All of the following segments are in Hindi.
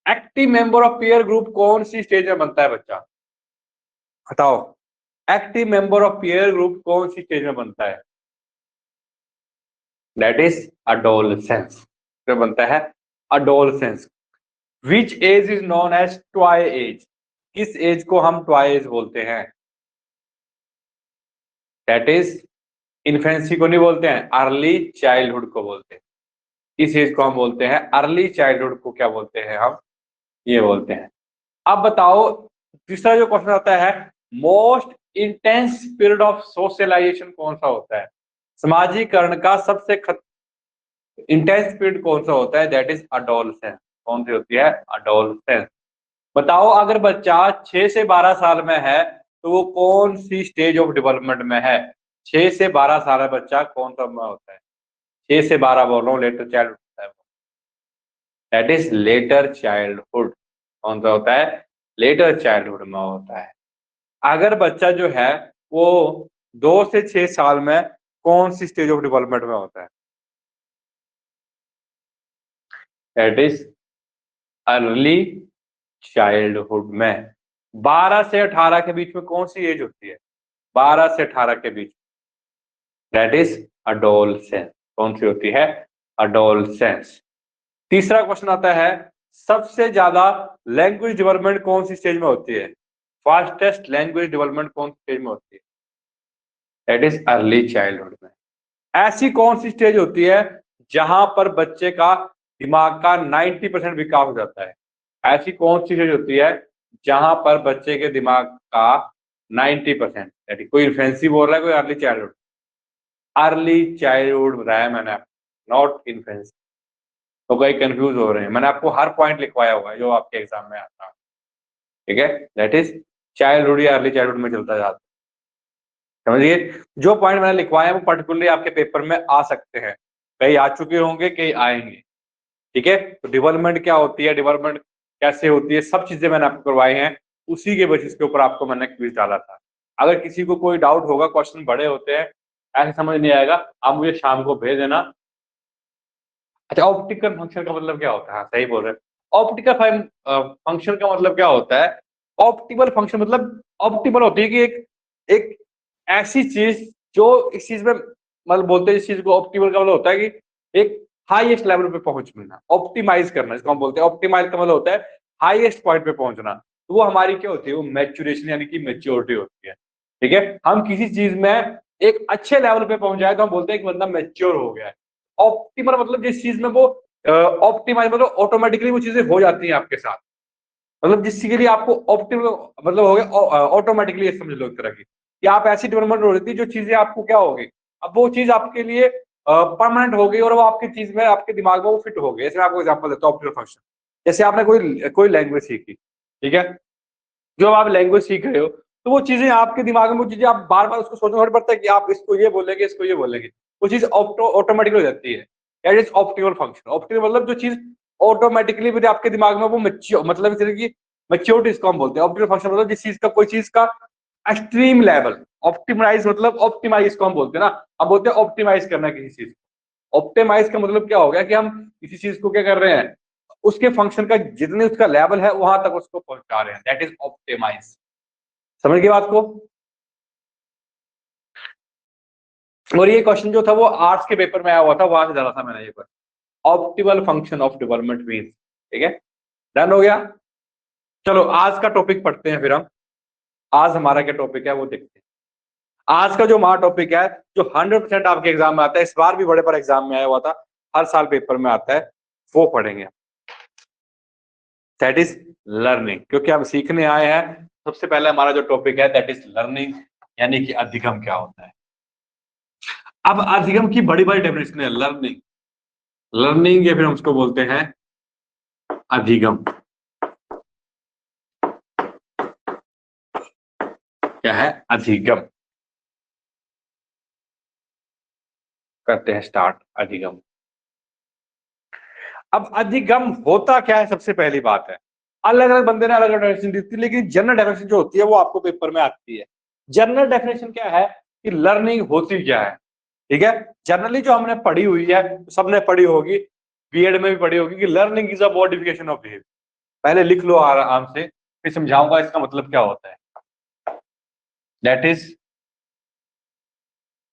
Active member of peer group कौन सी स्टेज में बनता है बच्चा, बताओ। Active member of peer group कौन सी स्टेज में बनता है? दैट इज अडोलसेंस में बनता है, adolescence. Which age is known as ट्वाई एज, किस एज को हम ट्वाई एज बोलते हैं? दैट इज इन्फेंसी को नहीं बोलते हैं, अर्ली चाइल्डहुड को बोलते हैं। इस एज को हम बोलते हैं अर्ली चाइल्डहुड को क्या बोलते हैं हम? ये बोलते हैं। अब बताओ तीसरा जो क्वेश्चन आता है, most intense period of socialization कौन सा होता है? समाजीकरण का सबसे इंटेंस पीरियड कौन सा होता है? That is adolescence. कौन सी होती है? अडोलसेंस। बताओ अगर बच्चा 6 से 12 साल में है तो वो कौन सी स्टेज ऑफ डेवलपमेंट में है? 6 से 12 साल का बच्चा कौन सा में होता है? 6 से 12 बोल रहा हूँ, लेटर चाइल्ड होता है, दैट इज लेटर चाइल्डहुड। कौन सा होता है? लेटर चाइल्डहुड में होता है। अगर बच्चा जो है वो 2 से 6 साल में कौन सी स्टेज ऑफ डेवलपमेंट में होता है? दैट इज अर्ली चाइल्डहुड में। 12 से 18 के बीच में कौन सी एज होती है? 12 से 18 के बीच, दैट इज अडोलसेंस। कौन सी होती है? अडोलसेंस। तीसरा क्वेश्चन आता है, सबसे ज्यादा लैंग्वेज डेवलपमेंट कौन सी स्टेज में होती है? फास्टेस्ट लैंग्वेज डेवलपमेंट कौन सी स्टेज में होती है? दैट इज अर्ली चाइल्डहुड में। ऐसी कौन सी स्टेज होती है जहां पर बच्चे का दिमाग का 90% विकास हो जाता है? ऐसी कौन सी स्टेज होती है जहां पर बच्चे के दिमाग का 90%, कोई इन्फेंसी बोल रहा है, कोई अर्ली चाइल्डहुड? अर्ली चाइल्डहुड बताया मैंने, नॉट इन्फेंसी। तो कई कंफ्यूज हो रहे हैं, मैंने आपको हर पॉइंट लिखवाया हुआ है जो आपके एग्जाम में आता है, ठीक है? दैट इज चाइल्डहुड या अर्ली चाइल्डहुड में चलता जाता है। समझिए, जो पॉइंट मैंने लिखवाए हैं वो पर्टिकुलरली आपके पेपर में आ सकते हैं, कई आ चुके होंगे, कई आएंगे, ठीक है? तो डेवलपमेंट क्या होती है, डेवलपमेंट कैसे होती है, सब चीजें मैंने आपको करवाई हैं, उसी के बेसिस के ऊपर आपको मैंने क्विज डाला था। अगर किसी को कोई डाउट होगा, क्वेश्चन बड़े होते हैं, ऐसे समझ नहीं आएगा, आप मुझे शाम को भेज देना। अच्छा, ऑप्टिकल फंक्शन का मतलब क्या होता है? हाँ, सही बोल रहे हैं। ऑप्टिकल फंक्शन का मतलब क्या होता है? ऑप्टिमल फंक्शन मतलब ऑप्टिमल होती है कि एक एक ऐसी चीज जो इस चीज में, मतलब बोलते हैं इस चीज को ऑप्टिमल का मतलब होता है कि एक हाईएस्ट लेवल पे पहुंच मिलना, ऑप्टिमाइज करना, इसको हम बोलते हैं। ऑप्टिमाइज का मतलब होता है हाईएस्ट पॉइंट पे पहुंचना। तो वो हमारी क्या होती है? वो मैच्योरेशन यानी कि मेच्योरिटी होती है, ठीक है? हम किसी चीज में एक अच्छे लेवल पे पहुंच जाए तो हम बोलते हैं कि बंदा मैच्योर हो गया है। ऑप्टिमल मतलब जिस चीज में वो ऑप्टिमाइज मतलब ऑटोमेटिकली वो चीजें हो जाती हैं आपके साथ, मतलब जिस चीज के लिए आपको ऑप्टिमल मतलब हो गया ऑटोमेटिकली, ये समझ लो एक तरह की कि आप ऐसी डेवलपमेंट हो रही थी जो चीजें आपको क्या होगी, अब वो चीज आपके लिए परमानेंट हो गई और वो आपकी चीज में, आपके दिमाग में वो फिट हो गई। जैसे मैं आपको एग्जांपल देता हूँ ऑप्टिमल फंक्शन। जैसे आपने कोई कोई लैंग्वेज सीखी, ठीक है? जो आप लैंग्वेज सीख रहे हो तो वो चीजें आपके दिमाग में, वो चीजें आप बार बार उसको सोचना थोड़ी पड़ता है कि आप इसको ये बोलेंगे, इसको ये बोलेंगे, वो चीज ऑटोमेटिक हो जाती है। That is optimal function. Optimal मतलब जो चीज ऑटोमेटिकली मेरे आपके दिमाग में वो मैच्योर, मतलब इस तरह की मैच्योरिटी, इसको हम बोलते हैं ऑप्टिमल फंक्शन। मतलब जिस चीज का, कोई चीज का एक्सट्रीम लेवल, ऑप्टिमाइज मतलब ऑप्टिमाइज को हम बोलते हैं ना, अब बोलते हैं ऑप्टिमाइज करना किसी चीज। ऑप्टिमाइज का मतलब क्या हो गया कि हम किसी चीज को क्या कर रहे हैं, उसके फंक्शन का जितने उसका लेवल है वहां तक उसको पहुंचा रहे हैं, दैट इज ऑप्टिमाइज। समझ गए बात को? और ये क्वेश्चन जो था वो आर्ट्स के पेपर में आया हुआ था, वहां से डाला था मैंने ये question, optimal function of development means. ठीक है, डन हो गया। चलो आज का टॉपिक पढ़ते हैं फिर हम। आज हमारा क्या टॉपिक है वो देखते हैं। आज का जो हमारा टॉपिक है, जो 100% आपके एग्जाम में आता है, इस बार भी बड़े पर एग्जाम में आया हुआ था, हर साल पेपर में आता है, वो पढ़ेंगे। दैट इज लर्निंग, क्योंकि हम सीखने आए हैं। सबसे पहले हमारा जो टॉपिक है दैट इज लर्निंग, यानी कि अधिगम क्या होता है। अब अधिगम की बड़ी बड़ी डेफिनेशन है। लर्निंग, लर्निंग या फिर हम उसको बोलते हैं अधिगम। क्या है? अधिगम। करते हैं स्टार्ट अधिगम। अब अधिगम होता क्या है, सबसे पहली बात है, अलग अलग बंदे ने अलग अलग डेफिनेशन दी थी, लेकिन जनरल डेफिनेशन जो होती है वो आपको पेपर में आती है। जनरल डेफिनेशन क्या है कि लर्निंग होती क्या है, ठीक है? जनरली जो हमने पढ़ी हुई है, सबने पढ़ी होगी, बीएड में भी पढ़ी होगी कि learning is a modification of behaviour. पहले लिख लो आराम से, फिर समझाऊंगा इसका मतलब क्या होता है। That is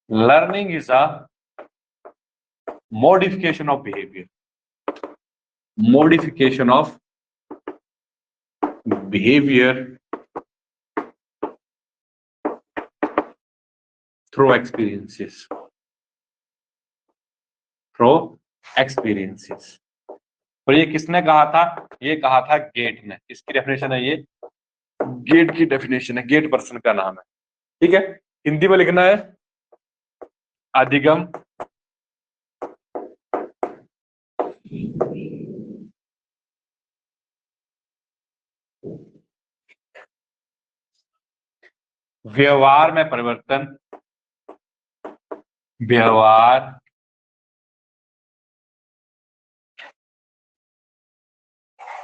learning is a modification of behavior, modification of behavior through experiences, through experiences। और ये किसने कहा था? ये कहा था गेट ने। इसकी डेफिनेशन है, ये गेट की डेफिनेशन है, गेट पर्सन का नाम है। ठीक है, हिंदी में लिखना है, अधिगम व्यवहार में परिवर्तन, व्यवहार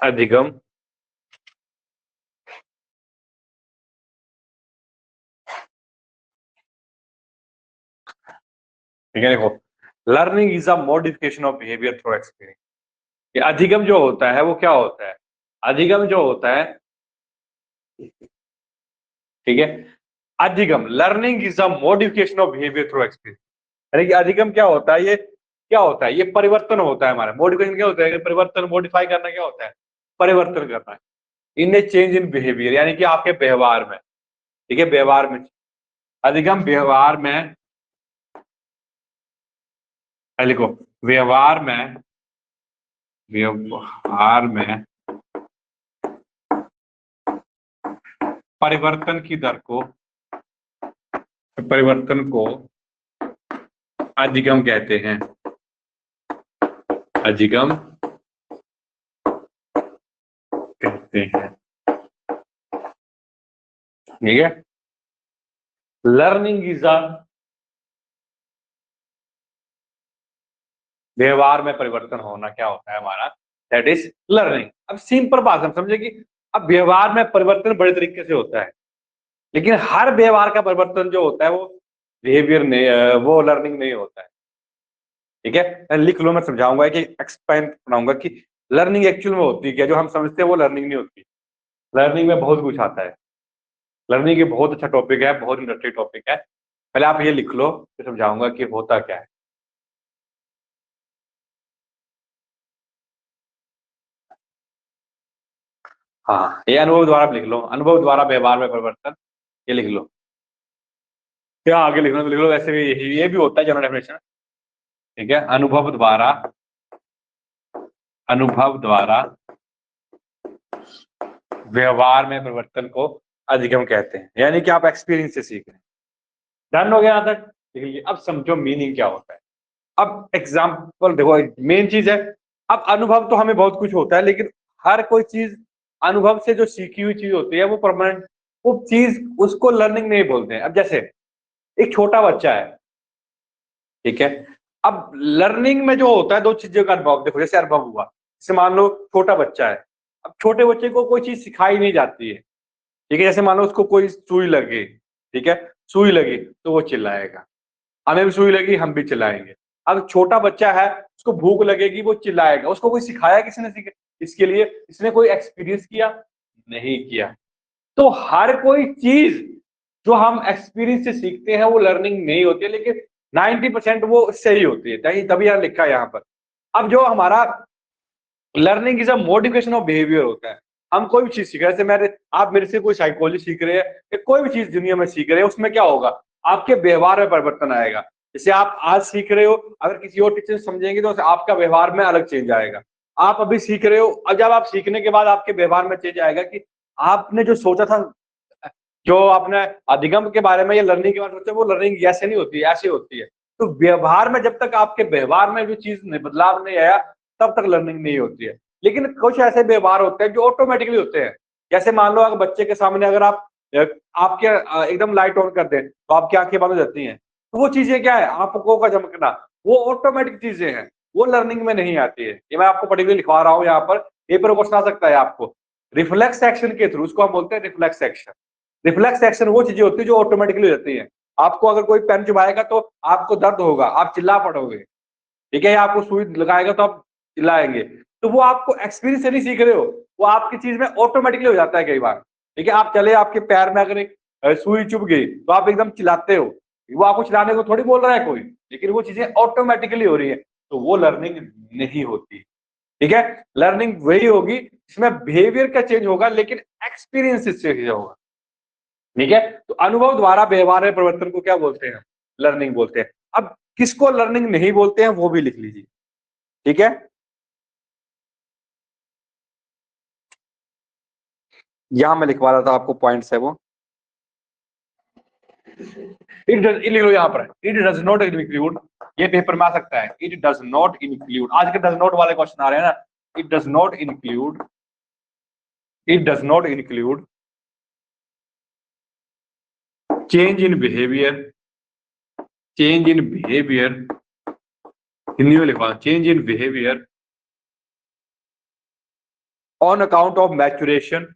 अधिगम ठीक है। देखो, learning is a modification of behaviour through experience. ये अधिगम जो होता है वो क्या होता है? अधिगम जो होता है, ठीक है, अधिगम learning is a modification of behaviour through experience. यानी कि अधिगम क्या होता है? ये क्या होता है? ये परिवर्तन होता है हमारा। मॉडिफिकेशन क्या होता है? परिवर्तन, मॉडिफाई करना क्या होता है? परिवर्तन करना है। इन ए चेंज इन बिहेवियर, यानी कि आपके व्यवहार में, ठीक है, व्यवहार में अधिगम, व्यवहार में, लिखो, व्यवहार में, व्यवहार में परिवर्तन की दर को, परिवर्तन को अधिगम कहते हैं। अधिगम कहते हैं, ठीक है। लर्निंग इज अ, व्यवहार में परिवर्तन होना क्या होता है हमारा? That is learning. अब सिंपल बात हम समझे कि अब व्यवहार में परिवर्तन बड़े तरीके से होता है, लेकिन हर व्यवहार का परिवर्तन जो होता है वो बिहेवियर नहीं, वो लर्निंग नहीं होता है। ठीक है, लिख लो, मैं समझाऊंगा कि एक्सपेंड बनाऊंगा कि लर्निंग एक्चुअल में होती है क्या। जो हम समझते हैं वो लर्निंग नहीं होती। लर्निंग में बहुत कुछ आता है। लर्निंग एक बहुत अच्छा टॉपिक है, बहुत इंटरेस्टिंग टॉपिक है। पहले आप ये लिख लो, फिर समझाऊंगा कि होता क्या है। हाँ, ये अनुभव द्वारा लिख लो, अनुभव द्वारा व्यवहार में परिवर्तन, ये लिख लो। क्या आगे लिखना तो लिख लो, वैसे भी ये भी होता है जनरल डेफिनेशन। ठीक है, अनुभव द्वारा, अनुभव द्वारा व्यवहार में परिवर्तन को अधिगम कहते हैं। यानी कि आप एक्सपीरियंस से सीख रहे हैं। डन हो गया यहाँ तक? लिख लीजिए। अब समझो मीनिंग क्या होता है। अब एग्जाम्पल देखो, मेन चीज है, अब अनुभव तो हमें बहुत कुछ होता है, लेकिन हर कोई चीज अनुभव से जो सीखी हुई चीज होती है वो परमानेंट, वो चीज उसको लर्निंग नहीं बोलते हैं। अब जैसे एक छोटा बच्चा है, ठीक है, अब लर्निंग में जो होता है दो चीजों का अनुभव। देखो, जैसे अनुभव हुआ, जैसे मान लो छोटा बच्चा है, अब छोटे बच्चे को कोई चीज सिखाई नहीं जाती है, ठीक है। जैसे मान लो उसको कोई सुई लगी, ठीक है, सुई लगी तो वो चिल्लाएगा। हमें भी सुई लगी, हम भी चिल्लाएंगे। अब छोटा बच्चा है, उसको भूख लगेगी, वो चिल्लाएगा। उसको कोई सिखाया, किसने सीखा इसके लिए? इसने कोई एक्सपीरियंस किया? नहीं किया। तो हर कोई चीज जो हम एक्सपीरियंस से सीखते हैं वो लर्निंग नहीं होती है, लेकिन 90% वो सही होती है। तभी यहाँ लिखा है यहाँ पर। अब जो हमारा learning is a modification of behaviour होता है। हम कोई भी चीज सीख रहे हैं, जैसे मेरे, आप मेरे से कोई साइकोलॉजी सीख रहे हैं या कोई भी चीज दुनिया में सीख रहे हैं, उसमें क्या होगा? आपके व्यवहार में परिवर्तन आएगा। जैसे आप आज सीख रहे हो, अगर किसी और टीचर समझेंगे तो आपका व्यवहार में अलग चेंज आएगा। आप अभी सीख रहे हो, और जब आप सीखने के बाद आपके व्यवहार में चेंज आएगा कि आपने जो सोचा था, जो आपने अधिगम के बारे में या लर्निंग के बारे में सोचा, वो लर्निंग ऐसे नहीं होती है, ऐसे होती है। तो व्यवहार में जब तक आपके व्यवहार में जो चीज बदलाव नहीं आया, तब तक लर्निंग नहीं होती है। लेकिन कुछ ऐसे व्यवहार होते हैं जो ऑटोमेटिकली होते हैं। जैसे मान लो, अगर बच्चे के सामने अगर आप आपके एकदम लाइट ऑन कर दें तो आपकी आंखें बंद हो जाती हैं, तो वो चीजें क्या है? आंखों का चमकना, वो ऑटोमेटिक चीजें हैं, वो लर्निंग में नहीं आती है। ये मैं आपको पर्टिकुलर लिखवा रहा हूँ यहाँ पर, पेपर क्वेश्चन आ सकता है आपको। रिफ्लेक्स एक्शन के थ्रू, उसको हम बोलते हैं रिफ्लेक्स एक्शन। रिफ्लेक्स एक्शन वो चीजें होती है जो ऑटोमेटिकली होती है। आपको अगर कोई पेन चुभाएगा तो आपको दर्द होगा, आप चिल्ला पड़ोगे, ठीक है, या आपको सुई लगाएगा तो आप चिल्लाएंगे। तो वो आपको एक्सपीरियंस से नहीं सीख रहे हो, वो आपकी चीज में ऑटोमेटिकली हो जाता है कई बार। ठीक है, आप चले, आपके पैर में अगर एक सुई चुभ गई तो आप एकदम चिल्लाते हो, वो आपको चिल्लाने को थोड़ी बोल रहा है कोई, लेकिन वो चीजें ऑटोमेटिकली हो रही है, तो वो लर्निंग नहीं होती। ठीक है, लर्निंग वही होगी जिसमें बिहेवियर का चेंज होगा लेकिन एक्सपीरियंस से चेंज होगा। ठीक है, तो अनुभव द्वारा व्यवहार में परिवर्तन को क्या बोलते हैं? लर्निंग बोलते हैं। अब किसको लर्निंग नहीं बोलते हैं वो भी लिख लीजिए। ठीक है, यहां मैं लिखवा रहा था आपको, पॉइंट्स है वो। लिख लो यहाँ पर, इट डज नॉट इंक्लूड, ये पेपर में आ सकता है, इट डज नॉट इंक्लूड, आज के डज नॉट वाले क्वेश्चन आ रहे हैं ना, it does not include, it does not include change in behaviour, change in behaviour, Hindi में लिखवा, change in behaviour on account of maturation,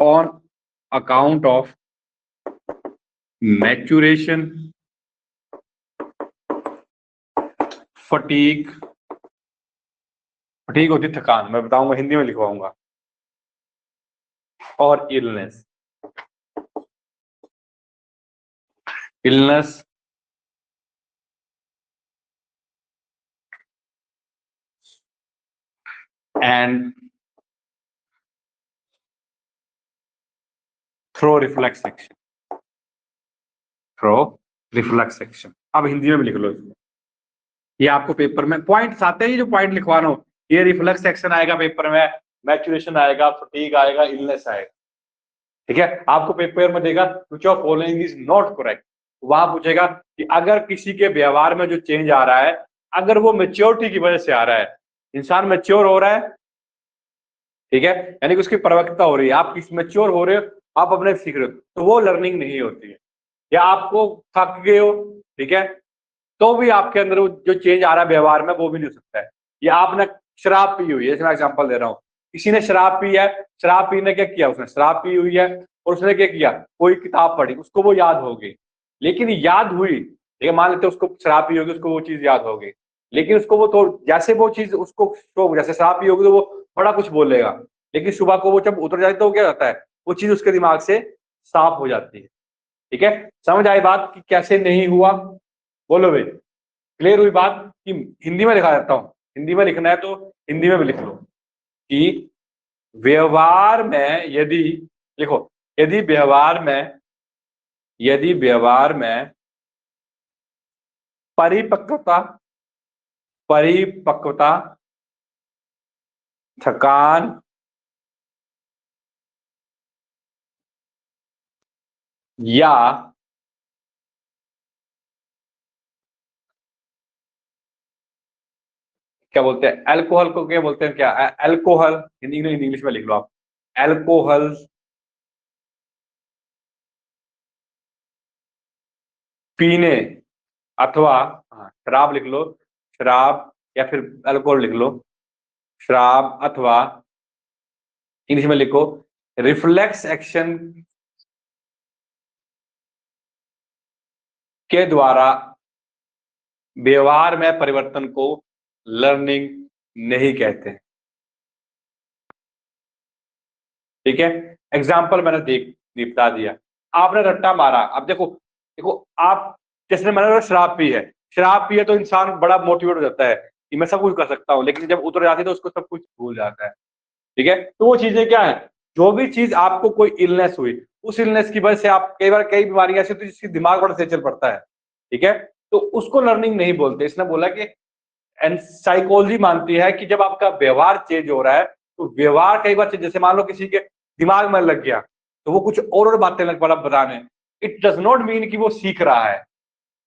on account of maturation, fatigue, fatigue होती थकान, मैं बताऊंगा, हिंदी में लिखवाऊंगा, और illness, illness and through reflex action, through reflex action. अब हिंदी में भी लिख लो इसको, ये आपको पेपर में पॉइंट्स आते हैं, जो पॉइंट लिखवा रहा हूं, ये रिफ्लेक्स एक्शन आएगा पेपर में, मैचुरेशन आएगा, फटीग आएगा, इलनेस आएगा। ठीक है, आपको पेपर में देगा which of following is not correct, वहां पूछेगा कि अगर किसी के व्यवहार में जो चेंज आ रहा है, अगर वो मेच्योरिटी की वजह से आ रहा है, इंसान मेच्योर हो रहा है, ठीक है, यानी कि उसकी प्रवक्ता हो रही है, आप किस मेच्योर हो रहे हो, आप अपने सीख रहे हो, तो वो लर्निंग नहीं होती है। या आपको थक गए हो, ठीक है, तो भी आपके अंदर जो चेंज आ रहा है व्यवहार में वो भी नहीं हो सकता है। या आपने शराब पी हुई है, जैसे मैं एग्जांपल दे रहा हूँ, किसी ने शराब पी है, शराब पीने क्या किया, उसने शराब पी हुई है और उसने क्या किया, कोई किताब पढ़ी, उसको वो याद हो गई, लेकिन याद हुई, ठीक है, मान लेते उसको शराब पी होगी, उसको वो चीज याद हो गई, लेकिन उसको वो तो जैसे वो चीज उसको, जैसे शराब पी होगी तो वो बड़ा कुछ बोलेगा, लेकिन सुबह को वो जब उतर जाती है तो क्या होता है, वो चीज उसके दिमाग से साफ हो जाती है। ठीक है, समझ आई बात कि कैसे नहीं हुआ? बोलो भाई, क्लियर हुई बात? कि हिंदी में लिखा देता हूं, हिंदी में लिखना है तो हिंदी में भी लिख लो कि व्यवहार में यदि, लिखो, यदि व्यवहार में, यदि व्यवहार में परिपक्वता, परिपक्वता, थकान, या क्या बोलते हैं, अल्कोहल को क्या बोलते हैं, क्या अल्कोहल, हिंदी में, इंग्लिश में लिख लो आप, अल्कोहल पीने, अथवा, हाँ, शराब लिख लो, शराब, या फिर अल्कोहल लिख लो, शराब अथवा इंग्लिश में लिखो रिफ्लेक्स एक्शन के द्वारा व्यवहार में परिवर्तन को लर्निंग नहीं कहते हैं। ठीक है, एग्जाम्पल मैंने निपटा दिया, आपने रट्टा मारा, अब देखो, देखो आप, जैसे मैंने शराब पी है, शराब पी है तो इंसान बड़ा मोटिवेट हो जाता है कि मैं सब कुछ कर सकता हूँ, लेकिन जब उतर जाती है तो उसको सब कुछ भूल जाता है। ठीक है, तो वो चीजें क्या है, जो भी चीज आपको कोई इलनेस हुई, उस इलनेस की वजह से आप कई बार, कई बीमारियां ऐसी होती है जिसकी दिमाग बड़ा तेज चल पड़ता है। ठीक है, तो उसको लर्निंग नहीं बोलते, इसने बोला कि एंड साइकोलॉजी मानती है कि जब आपका व्यवहार चेंज हो रहा है, तो व्यवहार कई बार जैसे मान लो किसी के दिमाग में लग गया, तो वो कुछ और बातें लग पड़ा बताने, इट डज नॉट मीन कि वो सीख रहा है,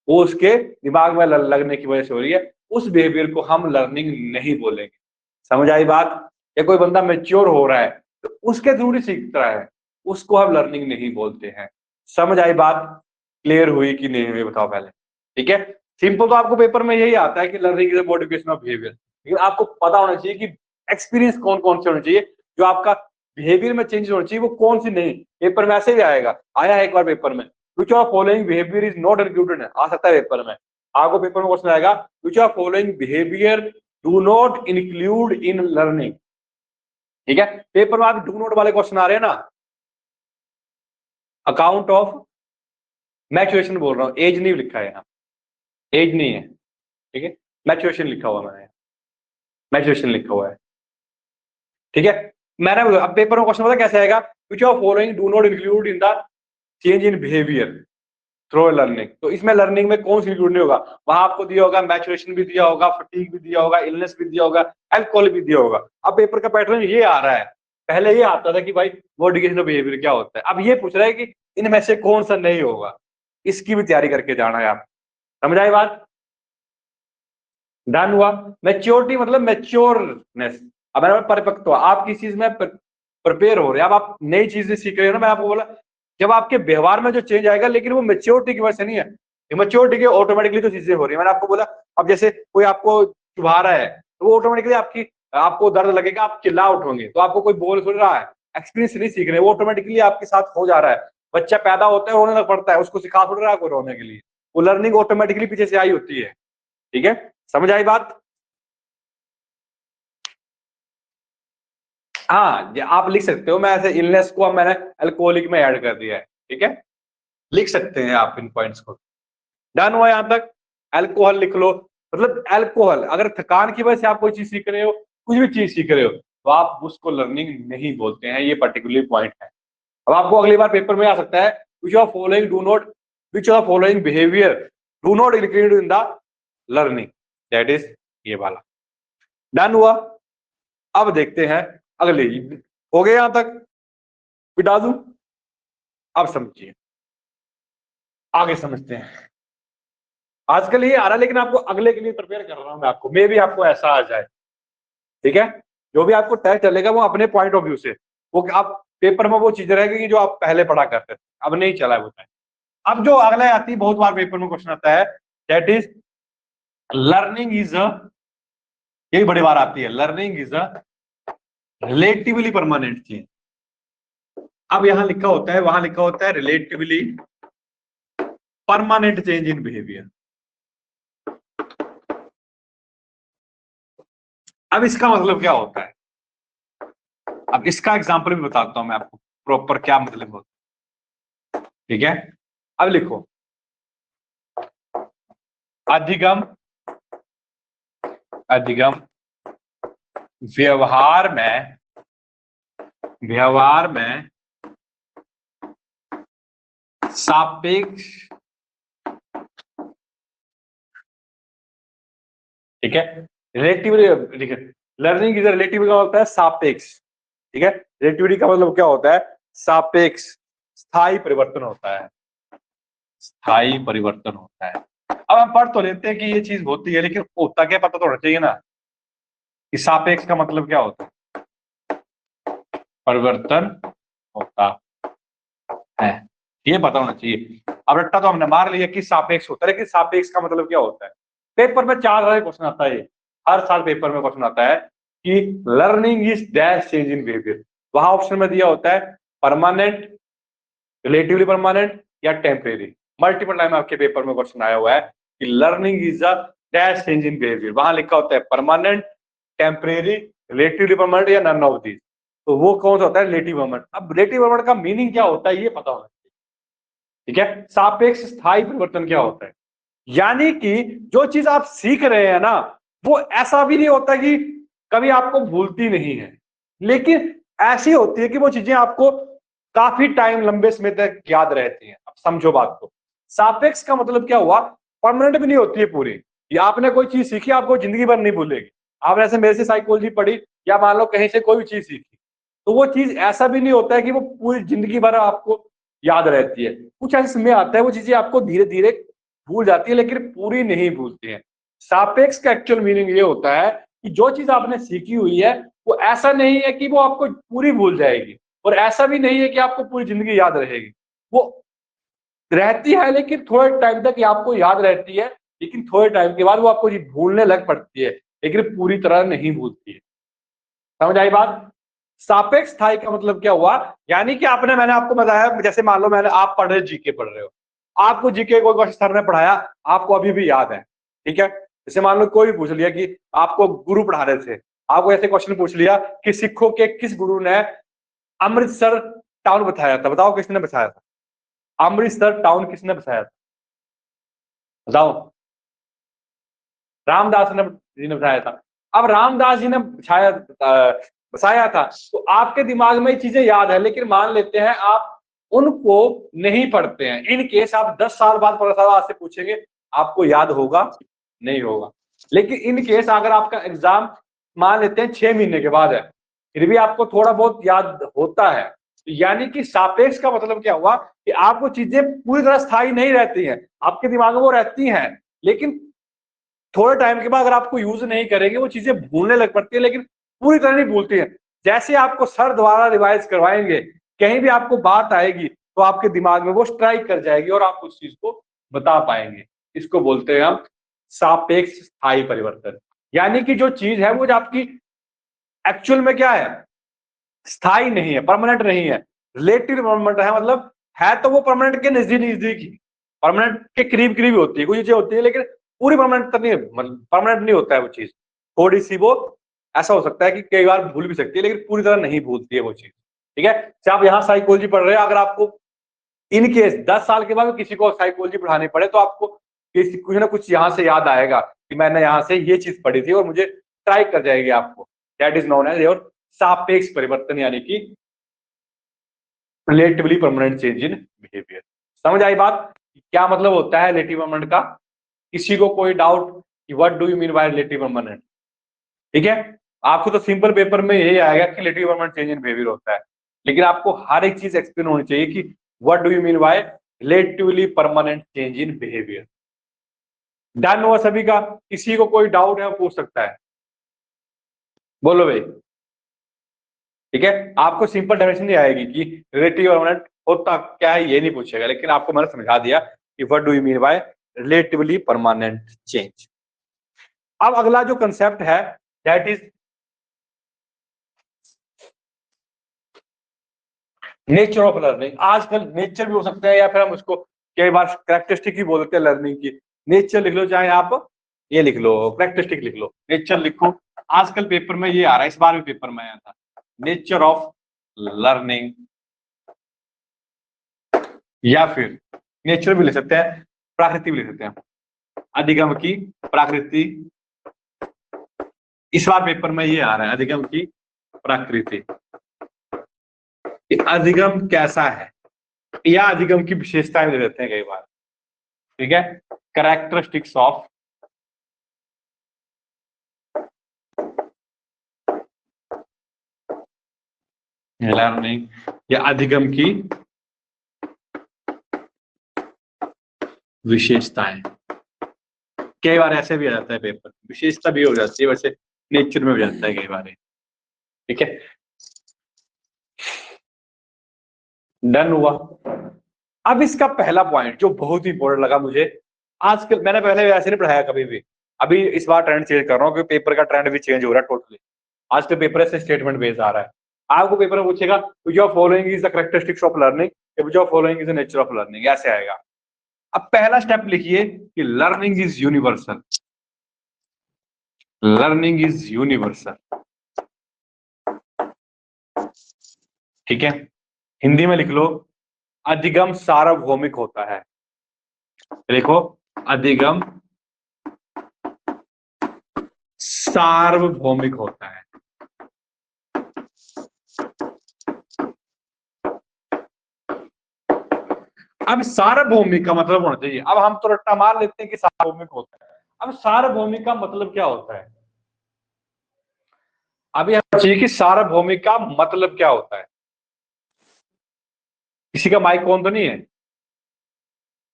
वो उसके दिमाग में लगने की वजह से हो रही है, उस बिहेवियर को हम लर्निंग नहीं बोलेंगे। समझ आई बात? या कोई बंदा मेच्योर हो रहा है तो उसके थ्रू ही सीख रहा है, उसको हम लर्निंग नहीं बोलते हैं। समझ आई बात? क्लियर हुई कि नहीं हुई बताओ पहले। ठीक है, सिंपल तो आपको पेपर में यही आता है कि learning is modification of behaviour, लेकिन आपको पता होना चाहिए कि एक्सपीरियंस कौन कौन से होने चाहिए, जो आपका बिहेवियर में चेंज होना चाहिए वो कौन सी नहीं। पेपर में ऐसे ही आएगा, आया है एक बार पेपर में, which of following behaviour is not included, आ सकता है पेपर में, आपको पेपर में क्वेश्चन आएगा which of following behaviour do not include in learning. ठीक है, पेपर में आप डू नॉट वाले क्वेश्चन आ रहे हैं ना, अकाउंट ऑफ मैच्योरेशन बोल रहा हूं, एज नहीं लिखा है यहाँ, एज नहीं है, ठीक है, मैच्योरेशन लिखा हुआ मैंने, मैच्योरेशन लिखा हुआ है। ठीक है, मैंने अब पेपर में क्वेश्चन पता कैसे आएगा, which of following do not include in the change in behaviour through learning. तो इसमें लर्निंग में कौन सी इंक्लूड नहीं होगा, वहां आपको दिया होगा मैच्योरेशन भी दिया होगा, फटीग भी दिया होगा, इलनेस भी दिया होगा, अल्कोहल भी दिया होगा। अब पेपर का पैटर्न ये आ रहा है, पहले ये आता था कि भाई मॉडिफिकेशन ऑफ बिहेवियर क्या होता है, अब ये पूछ रहा है कि इनमें से कौन सा नहीं होगा, इसकी भी तैयारी करके जाना है आप। समझ आई बात? डन हुआ। मैच्योरिटी मतलब मैच्योरनेस, अब मैंने परिपक्व, आप किस चीज में प्रिपेयर हो रहे हैं, अब आप नई चीजें सीख रहे हो ना, मैं आपको बोला जब आपके व्यवहार में जो चेंज आएगा, लेकिन वो मैच्योरिटी की वजह से नहीं है, मैच्योरिटी के ऑटोमेटिकली तो चीजें हो रही है। मैंने आपको बोला अब जैसे कोई आपको चुभा रहा है तो वो ऑटोमेटिकली आपको दर्द लगेगा, आप चिल्ला उठोगे, तो आपको कोई बोल सुन रहा है, एक्सपीरियंस नहीं सीख रहे, वो ऑटोमेटिकली आपके साथ हो जा रहा है। बच्चा पैदा होता है रोने लग पड़ता है, उसको सिखा थोड़ा रहा है कोई रोने के लिए, वो लर्निंग ऑटोमेटिकली पीछे से आई होती है। ठीक है, समझ आई बात? हाँ, आप लिख सकते हो, मैं ऐसे इलनेस को मैंने अल्कोहलिक में ऐड कर दिया है। ठीक है, लिख सकते हैं आप इन पॉइंट्स को। डन हुआ यहां तक? अल्कोहल लिख लो, मतलब अल्कोहल, अगर थकान की वजह से आप कोई चीज सीख रहे हो, कुछ भी चीज सीख रहे हो, तो आप उसको लर्निंग नहीं बोलते हैं, ये पर्टिकुलर पॉइंट है। अब आपको अगली बार पेपर में आ सकता है, विच of following do not, which of following behaviour do not include in the learning, that is ये वाला। डन हुआ। अब देखते हैं अगले, हो गए यहां तक, बिटा दूं? अब समझिए, आगे समझते हैं। आजकल ये आ रहा है, लेकिन आपको अगले के लिए प्रिपेयर कर रहा हूं मैं, आपको मे भी आपको ऐसा आ जाए। ठीक है, जो भी आपको टेस्ट चलेगा वो अपने पॉइंट ऑफ व्यू से, वो आप पेपर में वो चीज रहेगी जो आप पहले पढ़ा करते थे, अब नहीं चला है वो टाइम। अब जो अगले आती है, बहुत बार पेपर में क्वेश्चन आता है, दैट इज लर्निंग इज अ, यही बड़ी बार आती है, learning is a relatively permanent चीज। अब यहां लिखा होता है, वहां लिखा होता है relatively permanent change in behaviour. अब इसका मतलब क्या होता है, अब इसका एग्जांपल भी बताता हूं मैं आपको प्रॉपर क्या मतलब होता है। ठीक है, अब लिखो, अधिगम, अधिगम व्यवहार में, व्यवहार में सापेक्ष, ठीक है, रिलेटिवली, ठीक है, लर्निंग इज रिलेटिव का होता है सापेक्ष। ठीक है, रिलेटिविटी का मतलब क्या होता है, सापेक्ष, स्थायी परिवर्तन होता है, स्थायी परिवर्तन होता है। अब हम पढ़ तो लेते हैं कि ये चीज होती है, लेकिन होता क्या पता तो होना चाहिए ना, कि सापेक्ष का मतलब क्या होता है, परिवर्तन होता है, ये पता होना चाहिए। अब रट्टा तो हमने मार लिया कि सापेक्ष होता है, लेकिन सापेक्ष का मतलब क्या होता है। पेपर में 4 तरह क्वेश्चन आता है, हर साल पेपर में क्वेश्चन आता है कि learning is dash change in behaviour, वहां ऑप्शन में दिया होता है परमानेंट, रिलेटिवली परमानेंट या टेम्परेरी। मल्टीपल टाइम आपके पेपर में क्वेश्चन आया हुआ है कि learning is a dash change in behaviour, वहां लिखा होता है परमानेंट, टेम्परेरी, रिलेटिवली परमानेंट या नन ऑफ दीज। तो वो कौन सा होता है, रिलेटिव परमानेंट। अब रिलेटिव परमानेंट का मीनिंग क्या होता है ये पता होना चाहिए। ठीक है, सापेक्ष स्थायी परिवर्तन क्या होता है, यानी कि जो चीज आप सीख रहे हैं ना, वो ऐसा भी नहीं होता कि कभी आपको भूलती नहीं है, लेकिन ऐसी होती है कि वो चीजें आपको काफी टाइम, लंबे समय तक याद रहती हैं। अब समझो बात को, सापेक्ष का मतलब क्या हुआ, परमानेंट भी नहीं होती है पूरी, या आपने कोई चीज सीखी आपको जिंदगी भर नहीं भूलेगी। आपने ऐसे मेरे से साइकोलॉजी पढ़ी या मान लो कहीं से कोई भी चीज सीखी, तो वो चीज ऐसा भी नहीं होता है कि वो पूरी जिंदगी भर आपको याद रहती है। कुछ ऐसे समय आता है वो चीजें आपको धीरे धीरे भूल जाती है, लेकिन पूरी नहीं भूलती है। सापेक्ष का एक्चुअल मीनिंग ये होता है कि जो चीज आपने सीखी हुई है वो ऐसा नहीं है कि वो आपको पूरी भूल जाएगी, और ऐसा भी नहीं है कि आपको पूरी जिंदगी याद रहेगी। वो रहती है, लेकिन थोड़े टाइम तक ये आपको याद रहती है, लेकिन थोड़े टाइम के बाद वो आपको भूलने लग पड़ती है, लेकिन पूरी तरह नहीं भूलती है। समझ आई बात? सापेक्ष स्थायी का मतलब क्या हुआ, यानी कि आपने, मैंने आपको बताया, जैसे मान लो मैंने, आप पढ़ रहे जीके पढ़ रहे हो, आपको जीके कोई क्वेश्चन सर ने पढ़ाया, आपको अभी भी याद है। ठीक है, जैसे मान लो कोई पूछ लिया कि आपको गुरु पढ़ा रहे थे, आपको ऐसे क्वेश्चन पूछ लिया कि सिखों के किस गुरु ने अमृतसर टाउन बताया था, बताओ किसने बताया था? अमृतसर टाउन किसने बताया था? बताओ। रामदास ने जी ने बताया था। अब रामदास जी ने बसाया था, तो आपके दिमाग में ये चीजें याद है, लेकिन मान लेते हैं आप उनको नहीं पढ़ते हैं। इन केस आप 10 साल बाद 15 साल बाद से पूछेंगे, आपको याद होगा? नहीं होगा। लेकिन इन केस अगर आपका एग्जाम मान लेते हैं 6 महीने के बाद है, फिर भी आपको थोड़ा बहुत याद होता है, यानी कि सापेक्ष का मतलब क्या हुआ कि आपको चीजें पूरी तरह स्थायी नहीं रहती हैं, आपके दिमाग में वो रहती हैं, लेकिन थोड़े टाइम के बाद अगर आपको यूज नहीं करेंगे वो चीजें भूलने लग पड़ती है, लेकिन पूरी तरह नहीं भूलती है। जैसे आपको सर द्वारा रिवाइज करवाएंगे, कहीं भी आपको बात आएगी तो आपके दिमाग में वो स्ट्राइक कर जाएगी और आप उस चीज को बता पाएंगे। इसको बोलते हैं हम सापेक्ष स्थायी परिवर्तन। यानी कि जो चीज है वो जो आपकी एक्चुअल में क्या है, स्थायी नहीं है, परमानेंट नहीं है, रिलेटिव परमानेंट है। मतलब है तो वो परमानेंट के नजदीक नजदीक ही, परमानेंट के करीब करीब होती है, कुछ चीजें होती है लेकिन पूरी परमानेंट तक नहीं, मतलब परमानेंट नहीं होता है वो चीज। थोड़ी सी वो ऐसा हो सकता है कि कई बार भूल भी सकती है, लेकिन पूरी तरह नहीं भूलती है वो चीज। ठीक है, चाहे आप यहाँ साइकोलॉजी पढ़ रहे हैं, अगर आपको इन केस 10 साल के बाद किसी को साइकोलॉजी पढ़ानी पड़े तो आपको कुछ ना कुछ यहाँ से याद आएगा कि मैंने यहाँ से ये चीज पढ़ी थी, और मुझे ट्राई कर जाएगी आपको। That is known as your सापेक्ष परिवर्तन, यानी कि relatively permanent change in behaviour. समझ आई बात? क्या मतलब होता है रिलेटिव परमानेंट का? किसी को कोई डाउट कि what do you mean by relative permanent? ठीक है, आपको तो सिंपल पेपर में यही आएगा कि relative permanent change in behaviour होता है, लेकिन आपको हर एक चीज एक्सप्लेन होनी चाहिए कि what do you mean by relatively permanent change in behaviour. Done हुआ सभी का? किसी को कोई डाउट है वो पूछ सकता है, बोलो भाई। ठीक है, आपको सिंपल डेफिनेशन नहीं आएगी कि रिलेटिव परमानेंट होता क्या है, ये नहीं पूछेगा, लेकिन आपको मैंने समझा दिया कि what do you mean by relatively permanent change. अब अगला जो कंसेप्ट है that is nature of learning. आजकल नेचर भी हो सकता है, या फिर हम उसको कई बार कैरेक्टरिस्टिक ही बोलते हैं लर्निंग की। नेचर लिख लो, चाहे आप ये लिख लो, कैरेक्टरिस्टिक लिख लो, नेचर लिखो। आजकल पेपर में ये आ रहा है, इस बार भी पेपर में आया था, नेचर ऑफ लर्निंग, या फिर नेचर भी लिख सकते हैं, प्राकृति भी लिख सकते हैं, अधिगम की प्राकृति। इस बार पेपर में ये आ रहा है अधिगम की प्राकृति। अधिगम कैसा है, या अधिगम की विशेषताएं दे देते हैं कई बार। ठीक है, कैरेक्टरिस्टिक्स ऑफ लर्निंग, या अधिगम की विशेषताएं। कई बार ऐसे भी आ जाता है पेपर, विशेषता भी हो जाती है, वैसे नेचर में हो जाता है कई बार। ठीक है, डन हुआ। अब इसका पहला पॉइंट जो बहुत ही इंपॉर्टेंट लगा मुझे, आजकल मैंने पहले ऐसे नहीं पढ़ाया कभी भी, अभी इस बार ट्रेंड चेंज कर रहा हूँ क्योंकि पेपर का ट्रेंड भी चेंज हो रहा है टोटली। आजकल पेपर ऐसे स्टेटमेंट बेस्ड आ रहा है। आपको पेपर में पूछेगा which of following is the characteristics of learning, which of following is the nature of learning, ऐसे आएगा। अब पहला स्टेप लिखिए कि learning is universal. Learning is universal. ठीक है, हिंदी में लिख लो, अधिगम सार्वभौमिक होता है। देखो, अधिगम सार्वभौमिक होता है। अब सार्वभौमिक का मतलब होना चाहिए, अब हम तो रट्टा मार लेते हैं कि सार्वभौमिक होता है। अब सार्वभौमिक का मतलब क्या होता है, अभी हमें चाहिए कि सार्वभौमिक का मतलब क्या होता है। किसी का माइक ऑन तो नहीं है?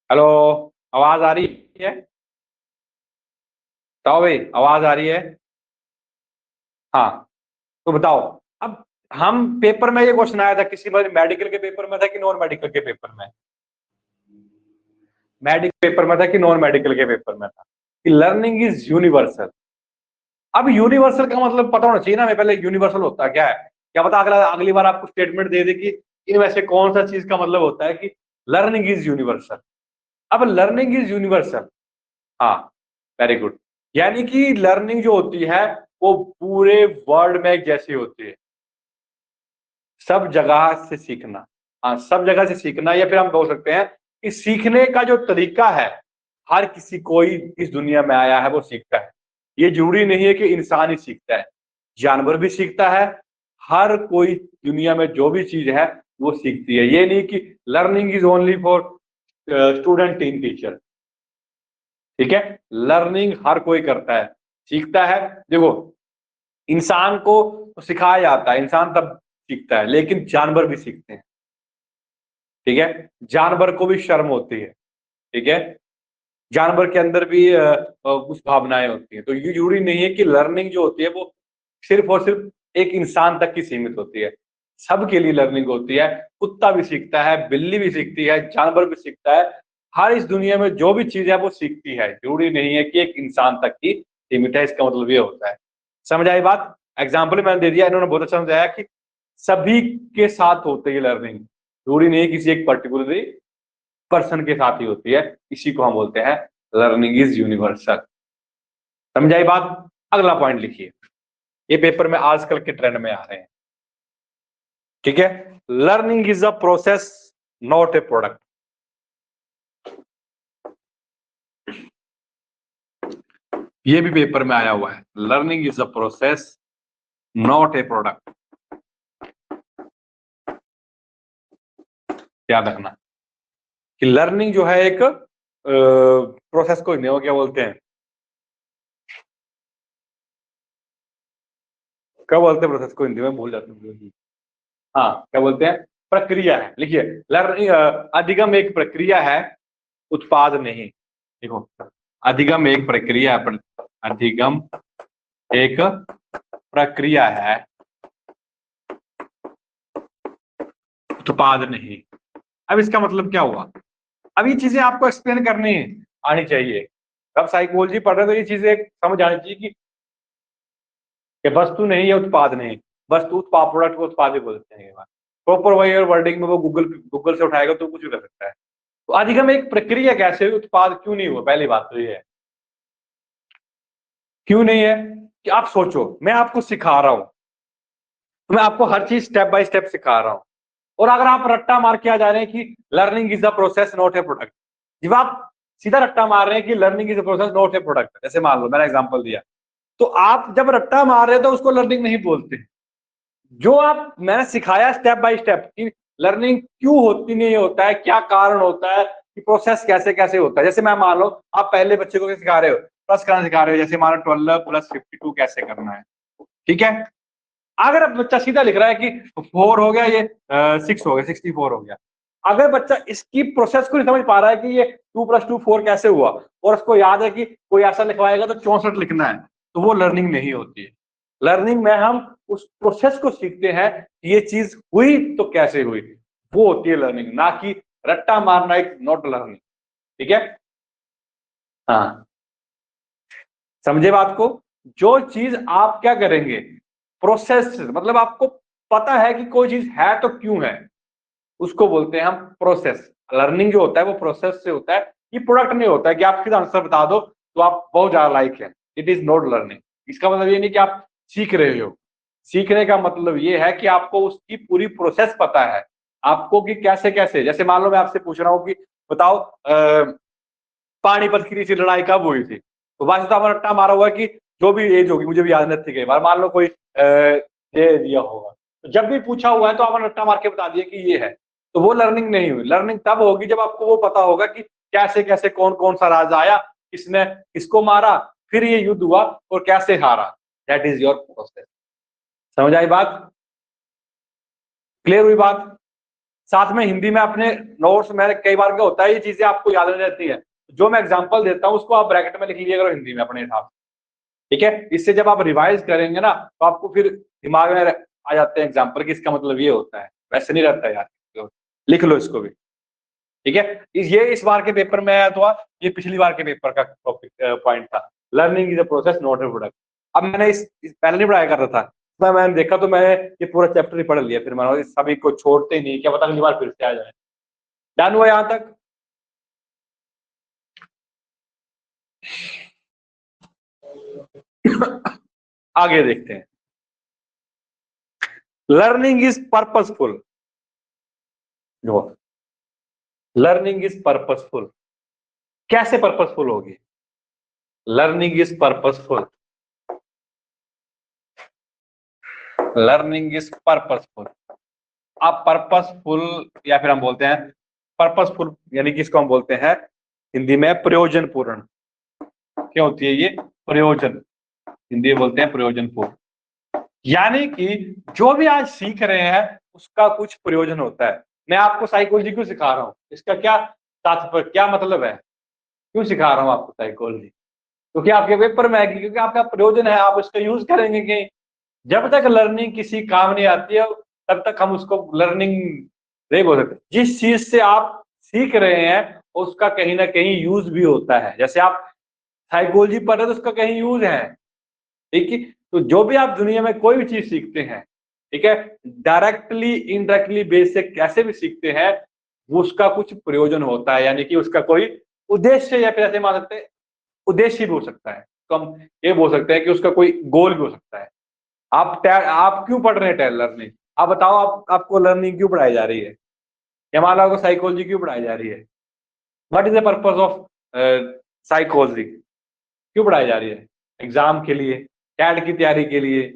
हेलो, आवाज आ रही है? बताओ भाई, आवाज आ रही है? हाँ, तो बताओ। अब हम पेपर में ये क्वेश्चन आया था, किसी बार मेडिकल के पेपर में था कि नॉन मेडिकल के पेपर में? मेडिकल पेपर में था कि नॉन मेडिकल के पेपर में था? कि लर्निंग इज यूनिवर्सल। अब यूनिवर्सल का मतलब पता होना चाहिए ना हमें पहले, यूनिवर्सल होता क्या है। क्या पता अगली बार आपको स्टेटमेंट दे दे कि इनमें से कौन सा चीज का मतलब होता है कि लर्निंग इज यूनिवर्सल। अब लर्निंग इज यूनिवर्सल, हाँ, वेरी गुड, यानी कि लर्निंग जो होती है वो पूरे वर्ल्ड में एक जैसी होती है, सब जगह से सीखना। हाँ, सब जगह से सीखना, या फिर हम बोल सकते हैं कि सीखने का जो तरीका है, हर किसी कोई इस दुनिया में आया है वो सीखता है। ये जरूरी नहीं है कि इंसान ही सीखता है, जानवर भी सीखता है, हर कोई दुनिया में जो भी चीज है वो सीखती है। ये नहीं कि learning is only for student in teacher, ठीक है। लर्निंग हर कोई करता है, सीखता है। देखो, इंसान को सिखाया जाता है, इंसान तब सीखता है, लेकिन जानवर भी सीखते हैं, ठीक है। जानवर को भी शर्म होती है, ठीक है। जानवर के अंदर भी कुछ भावनाएं होती हैं। तो ये जरूरी नहीं है कि लर्निंग जो होती है वो सिर्फ और सिर्फ एक इंसान तक की सीमित होती है, सबके लिए लर्निंग होती है। कुत्ता भी सीखता है, बिल्ली भी सीखती है, जानवर भी सीखता है। हर इस दुनिया में जो भी चीज है वो सीखती है, जरूरी नहीं है कि एक इंसान तक की सीमित है। इसका मतलब ये होता है। समझ आई बात? एग्जाम्पल मैंने दे दिया, इन्होंने बहुत अच्छा समझाया कि सभी के साथ होती है लर्निंग, जरूरी नहीं है किसी एक पर्टिकुलरली पर्सन के साथ ही होती है। इसी को हम बोलते हैं लर्निंग इज यूनिवर्सल। समझाई बात? अगला पॉइंट लिखिए, ये पेपर में आजकल के ट्रेंड में आ रहे हैं, ठीक है। Learning is a process not a product. ये भी पेपर में आया हुआ है, learning is a process not a product. याद रखना कि लर्निंग जो है एक प्रोसेस को नहीं, क्या बोलते हैं, क्या बोलते हैं प्रोसेस को हिंदी में, भूल जाता हूँ। हाँ, क्या बोलते हैं, प्रक्रिया है। लिखिए, लर्निंग अधिगम एक प्रक्रिया है, उत्पाद नहीं। देखो, अधिगम एक प्रक्रिया है, अधिगम एक प्रक्रिया है, उत्पाद नहीं। अब इसका मतलब क्या हुआ? अब ये चीजें आपको एक्सप्लेन करनी आनी चाहिए। अब साइकोलॉजी पढ़ रहे हो तो ये चीजें समझ आनी चाहिए कि वस्तु नहीं है, उत्पाद नहीं। वस्तु, उत्पाद, प्रोडक्ट को उत्पाद ही बोलते हैं। प्रॉपर वही और वर्डिंग में वो गूगल गूगल से उठाएगा तो कुछ भी कर सकता है। तो अधिगम एक प्रक्रिया कैसे हुई, उत्पाद क्यों नहीं हुआ? पहली बात तो ये है, क्यों नहीं है कि आप सोचो, मैं आपको सिखा रहा हूं, तो मैं आपको हर चीज स्टेप बाय स्टेप सिखा रहा हूं, और अगर आप रट्टा मार के आ जा रहे हैं कि learning is a process not a product, जब आप सीधा रट्टा मार रहे हैं कि learning is a process not a product, जैसे मान लो मैंने एग्जांपल दिया, तो आप जब रट्टा मार रहे हो तो उसको लर्निंग नहीं बोलते। जो आप मैंने सिखाया स्टेप बाय स्टेप कि लर्निंग क्यों होती नहीं होता है, क्या कारण होता है, कि प्रोसेस कैसे कैसे होता है। जैसे मैं मान लो आप पहले बच्चे को सिखा रहे हो, प्लस करना सिखा रहे हो, जैसे मान लो 12 + 52 कैसे करना है, ठीक है। अगर अब बच्चा सीधा लिख रहा है कि 4 हो गया, ये 6 हो गया, 64 हो गया, अगर बच्चा इसकी प्रोसेस को नहीं समझ पा रहा है कि ये 2 + 2 4 कैसे हुआ, और उसको याद है कि कोई ऐसा लिखवाएगा तो 64 लिखना है, तो वो लर्निंग नहीं होती है। लर्निंग में हम उस प्रोसेस को सीखते हैं कि ये चीज हुई तो कैसे हुई, वो होती है लर्निंग, ना कि रट्टा मारना एक नॉट लर्निंग, ठीक है। हाँ, समझे बात को? जो चीज आप क्या करेंगे, प्रोसेस, मतलब आपको पता है कि कोई चीज है तो क्यों है, उसको बोलते हैं हम प्रोसेस। लर्निंग जो होता है वो प्रोसेस से होता है, ये प्रोडक्ट नहीं होता है कि आप सीधा आंसर बता दो तो आप बहुत ज्यादा लाइक है। It is not learning. इसका मतलब ये नहीं कि आप सीख रहे हो, सीखने का मतलब ये है कि आपको उसकी पूरी प्रोसेस पता है, आपको कि कैसे कैसे। जैसे मान लो मैं आपसे पूछ रहा हूँ कि बताओ पानीपत की तीसरी लड़ाई कब हुई थी, तो वहां से तो आपने रट्टा मारा हुआ है कि जो भी एज होगी, मुझे भी याद नहीं थी कई बार, मान लो कोई दे दिया होगा, तो जब भी पूछा हुआ है तो आपने रट्टा मार के बता दिया कि ये है, तो वो लर्निंग नहीं हुई। लर्निंग तब होगी जब आपको वो पता होगा कि कैसे कैसे कौन कौन सा राजा आया, किसने किसको मारा, फिर ये युद्ध हुआ और कैसे हारा। That is your process. समझ आई बात? क्लियर हुई बात? साथ में हिंदी में अपने नोट्स में कई बार क्या होता है, ये चीजें आपको याद नहीं रहती है, जो मैं एग्जांपल देता हूं उसको आप ब्रैकेट में लिख लीजिए करो हिंदी में अपने हिसाब से, ठीक है। इससे जब आप रिवाइज करेंगे ना तो आपको फिर दिमाग में आ जाते हैं एग्जाम्पल कि इसका मतलब ये होता है, वैसे नहीं रहता यार। तो लिख लो इसको भी, ठीक है। ये इस बार के पेपर में आया तो ये पिछली बार के पेपर का टॉपिक पॉइंट था, learning is a process not a product. अब मैंने इस पहले नहीं पढ़ाया कर रहा था, तो मैंने देखा तो मैंने ये पूरा चैप्टर ही पढ़ लिया, फिर मैंने सभी को छोड़ते नहीं, क्या पता अगली बार फिर से आ जाए। डन हुआ यहाँ तक? आगे देखते हैं। Learning is purposeful. जो लर्निंग इज पर्पसफुल, कैसे पर्पसफुल होगी? Learning is purposeful, learning is purposeful. आप पर्पसफुल, या फिर हम बोलते हैं पर्पसफुल, यानी कि इसको हम बोलते हैं हिंदी में प्रयोजन पूर्ण। क्या होती है ये? प्रयोजन, हिंदी में बोलते हैं प्रयोजन पूर्ण। यानी कि जो भी आज सीख रहे हैं उसका कुछ प्रयोजन होता है। मैं आपको साइकोलॉजी क्यों सिखा रहा हूं, इसका क्या तात्पर्य, क्या मतलब है, क्यों सिखा रहा हूं आपको साइकोलॉजी? क्योंकि आपके पेपर में आएगी, क्योंकि आपका प्रयोजन है, आप उसका यूज करेंगे कि जब तक लर्निंग किसी काम नहीं आती है तब तक हम उसको लर्निंग नहीं बोल सकते। जिस चीज से आप सीख रहे हैं उसका कहीं ना कहीं यूज भी होता है। जैसे आप साइकोलॉजी पढ़ रहे हैं तो उसका कहीं यूज है, ठीक है? तो जो भी आप दुनिया में कोई भी चीज सीखते हैं, ठीक है, डायरेक्टली इनडायरेक्टली बेस से कैसे भी सीखते हैं, वो उसका कुछ प्रयोजन होता है, यानी कि उसका कोई उद्देश्य, या फिर ऐसे मान सकते हैं उद्देश्य भी हो सकता है। तो हम ये बोल सकते हैं कि उसका कोई गोल भी हो सकता है। आप क्यों पढ़ रहे हैं लर्निंग? आप बताओ, आपको लर्निंग क्यों पढ़ाई जा रही है, या मान लो आपको साइकोलॉजी क्यों पढ़ाई जा रही है? What is the purpose of psychology? क्यों पढ़ाई जा रही है? एग्जाम के लिए, कैट की तैयारी के लिए,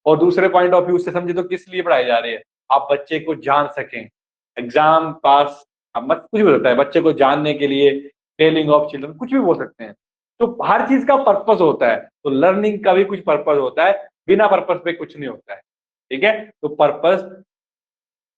और दूसरे पॉइंट ऑफ व्यू से समझे तो किस लिए पढ़ाई जा रही है? आप बच्चे को जान सकें, एग्जाम पास, अब मत कुछ भी हो सकता है, बच्चे को जानने के लिए, फेलिंग ऑफ चिल्ड्रन, कुछ भी बोल सकते हैं। तो हर चीज का पर्पस होता है, तो लर्निंग का भी कुछ पर्पस होता है, बिना पर्पस पे कुछ नहीं होता है, ठीक है? तो पर्पस,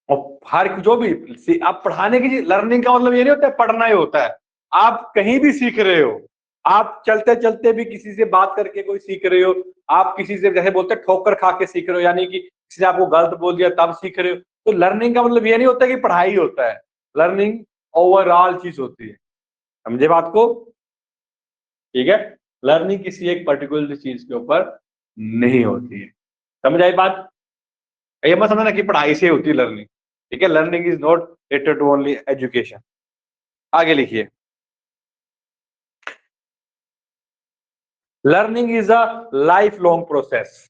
और हर जो भी आप पढ़ाने की लर्निंग का मतलब ये नहीं होता है पढ़ना ही होता है। आप कहीं भी सीख रहे हो, आप चलते चलते भी किसी से बात करके कोई सीख रहे हो, आप किसी से जैसे बोलते हैं ठोकर खा के सीख रहे हो, यानी कि किसी ने आपको गलत बोल दिया तब सीख रहे हो। तो लर्निंग का मतलब ये नहीं होता कि पढ़ाई होता है, लर्निंग ओवरऑल चीज होती है। समझे बात को? ठीक है, लर्निंग किसी एक पर्टिकुलर चीज के ऊपर नहीं होती है। समझ आई बात? ये मत समझना कि पढ़ाई से होती है लर्निंग, ठीक है? Learning is not related to only education. आगे लिखिए, learning is a life long process.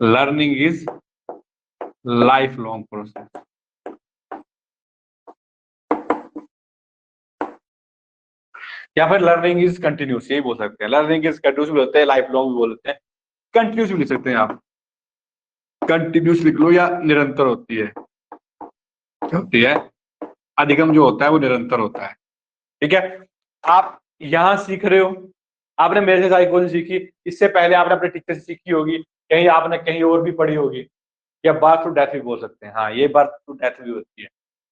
Learning is life long process, या फिर लर्निंग इज कंटिन्यूस, यही बोल सकते हैं। लर्निंग इज कंटिन्यूस भी बोलते हैं, लाइफ लॉन्ग भी बोलते हैं, कंटिन्यूस भी लिख सकते हैं आप। कंटिन्यूस लिख लो, या निरंतर होती है, होती है। अधिगम जो होता है वो निरंतर होता है, ठीक है? आप यहाँ सीख रहे हो, आपने मेरे से साइकोलॉजी सीखी, इससे पहले आपने अपने टीचर से सीखी होगी, कहीं आपने कहीं और भी पढ़ी होगी, या बर्थ टू डेथ भी बोल सकते हैं। हाँ, ये बर्थ टू डेथ भी होती है,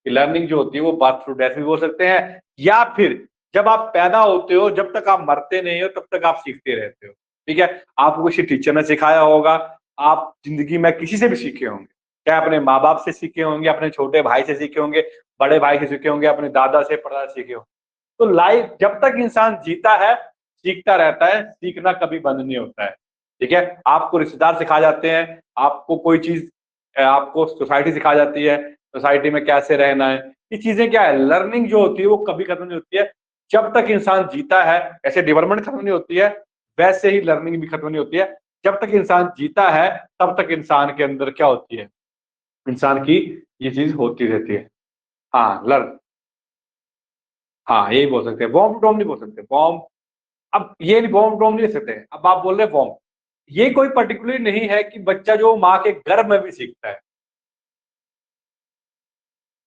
कि लर्निंग जो होती है वो बर्थ टू डेथ भी बोल सकते हैं, या फिर जब आप पैदा होते हो जब तक आप मरते नहीं हो तब तक आप सीखते रहते हो, ठीक है? आपको किसी टीचर ने सिखाया होगा, आप जिंदगी में किसी से भी सीखे होंगे, चाहे अपने माँ बाप से सीखे होंगे, अपने छोटे भाई से सीखे होंगे, बड़े भाई से सीखे होंगे, अपने दादा से परदादा से सीखे होंगे। तो लाइफ जब तक इंसान जीता है सीखता रहता है, सीखना कभी बंद नहीं होता है, ठीक है? आपको रिश्तेदार सिखा जाते हैं, आपको कोई चीज, आपको सोसाइटी सिखा जाती है, सोसाइटी में कैसे रहना है। ये चीजें क्या है, लर्निंग जो होती है वो कभी खत्म नहीं होती है जब तक इंसान जीता है। ऐसे डेवलपमेंट खत्म नहीं होती है, वैसे ही लर्निंग भी खत्म नहीं होती है। जब तक इंसान जीता है तब तक इंसान के अंदर क्या होती है, इंसान की ये चीज होती रहती है। हाँ, लर्न, हाँ यही बोल सकते हैं, बॉम्ब टॉम नहीं बोल सकते, बॉम्ब। अब ये नहीं, बॉम्ब टॉम नहीं ले सकते, अब आप बोल रहे हैं बॉम्ब। ये कोई पर्टिकुलर नहीं है कि बच्चा जो माँ के गर्भ में भी सीखता है,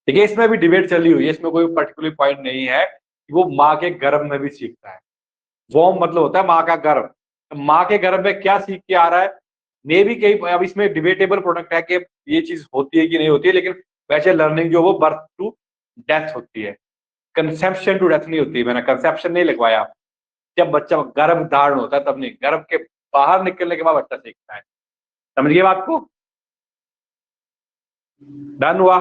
ठीक है? इसमें भी डिबेट चली हुई है, इसमें कोई पर्टिकुलर पॉइंट नहीं है कि वो माँ के गर्भ में भी सीखता है। वॉर्म मतलब होता है माँ का गर्भ, माँ के गर्भ में क्या सीख के आ रहा है, मे भी कई, अब इसमें डिबेटेबल प्रोडक्ट है कि ये चीज होती है कि नहीं होती है, लेकिन वैसे लर्निंग जो वो बर्थ टू डेथ होती है, कंसेप्शन टू डेथ नहीं होती है। मैंने कंसेप्शन नहीं लिखवाया, जब बच्चा गर्भ धारण होता है तब नहीं, गर्भ के बाहर निकलने के बाद बच्चा सीखता है। समझिए बात को? डन हुआ?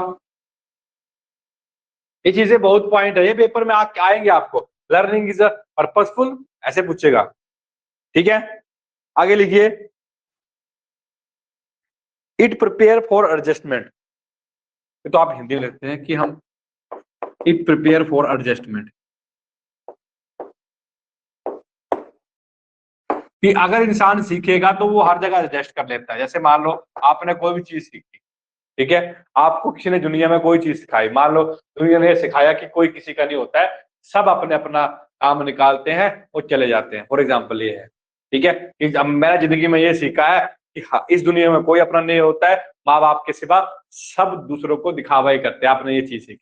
ये चीजें बहुत पॉइंट है, ये पेपर में आएंगे आपको। लर्निंग इज अ पर्पसफुल, ऐसे पूछेगा, ठीक है? आगे लिखिए, इट प्रिपेयर फॉर एडजस्टमेंट। तो आप हिंदी में लिखते हैं कि हम इट प्रिपेयर फॉर एडजस्टमेंट। कि अगर इंसान सीखेगा तो वो हर जगह एडजस्ट कर लेता है। जैसे मान लो आपने कोई भी चीज सीखी, ठीक है, आपको किसी ने दुनिया में कोई चीज सिखाई, मान लो दुनिया ने सिखाया कि कोई किसी का नहीं होता है, सब अपने अपना काम निकालते हैं और चले जाते हैं। फॉर एग्जाम्पल ये है, ठीक है, कि अब मैंने जिंदगी में ये सीखा है कि हाँ, इस दुनिया में कोई अपना नहीं होता है, माँ बाप के सिवा सब दूसरों को दिखावा ही करते हैं। आपने ये चीज सीखी,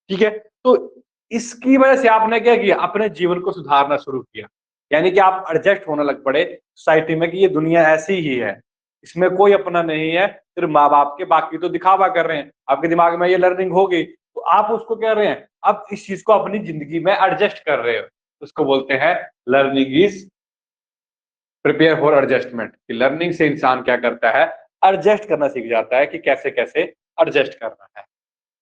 ठीक है, तो इसकी वजह से आपने क्या किया, अपने जीवन को सुधारना शुरू किया। यानी कि आप एडजस्ट होने लग पड़े सोसाइटी में कि ये दुनिया ऐसी ही है, इसमें कोई अपना नहीं है, सिर्फ माँ बाप के, बाकी तो दिखावा कर रहे हैं। आपके दिमाग में ये लर्निंग होगी तो आप उसको कह रहे हैं, अब इस चीज को अपनी जिंदगी में एडजस्ट कर रहे हो, उसको बोलते हैं learning is prepare for adjustment. कि लर्निंग से इंसान क्या करता है, एडजस्ट करना सीख जाता है कि कैसे कैसे एडजस्ट करना है।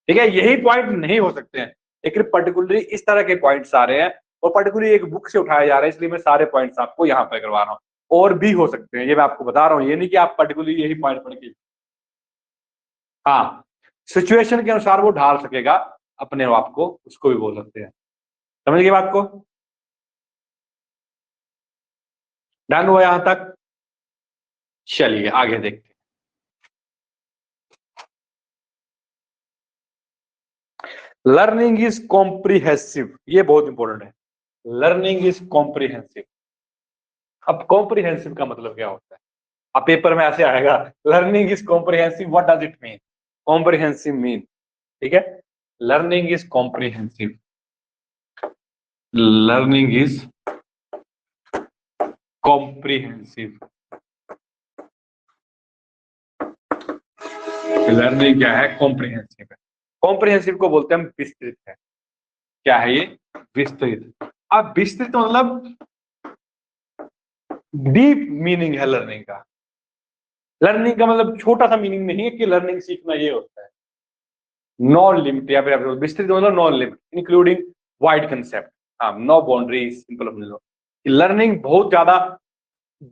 ठीक है, यही पॉइंट नहीं हो सकते हैं, लेकिन पर्टिकुलरली इस तरह के पॉइंट्स आ रहे हैं और पर्टिकुलरली एक बुक से उठाए जा रहे हैं, इसलिए मैं सारे पॉइंट्स आपको यहाँ पे करवा रहा हूँ। और भी हो सकते हैं, ये मैं आपको बता रहा हूँ, ये नहीं कि आप पर्टिकुलरली यही पॉइंट पढ़ के, हाँ, सिचुएशन के अनुसार वो ढाल सकेगा अपने आप को, उसको भी बोल सकते हैं। समझ गए बात को? डन हुआ यहां तक? चलिए आगे देखते हैं। लर्निंग इज कॉम्प्रिहेंसिव, ये बहुत इंपॉर्टेंट है। Learning is comprehensive. अब कॉम्प्रिहेंसिव का मतलब क्या होता है? अब पेपर में ऐसे आएगा, learning is comprehensive, what does it mean? Comprehensive mean, ठीक है, learning is comprehensive, learning is comprehensive. Learning क्या है? कॉम्प्रिहेंसिव है। कॉम्प्रिहेंसिव को बोलते हैं हम विस्तृत है। क्या है ये? विस्तृत। अब विस्तृत मतलब डीप मीनिंग है लर्निंग का। लर्निंग का मतलब छोटा सा मीनिंग नहीं है कि लर्निंग सीखना ये होता है। नॉन लिमिट या फिर विस्तृत मतलब non limit, including wide concept, हाँ, नो बाउंड्री, सिंपल समझ लो। लर्निंग बहुत ज्यादा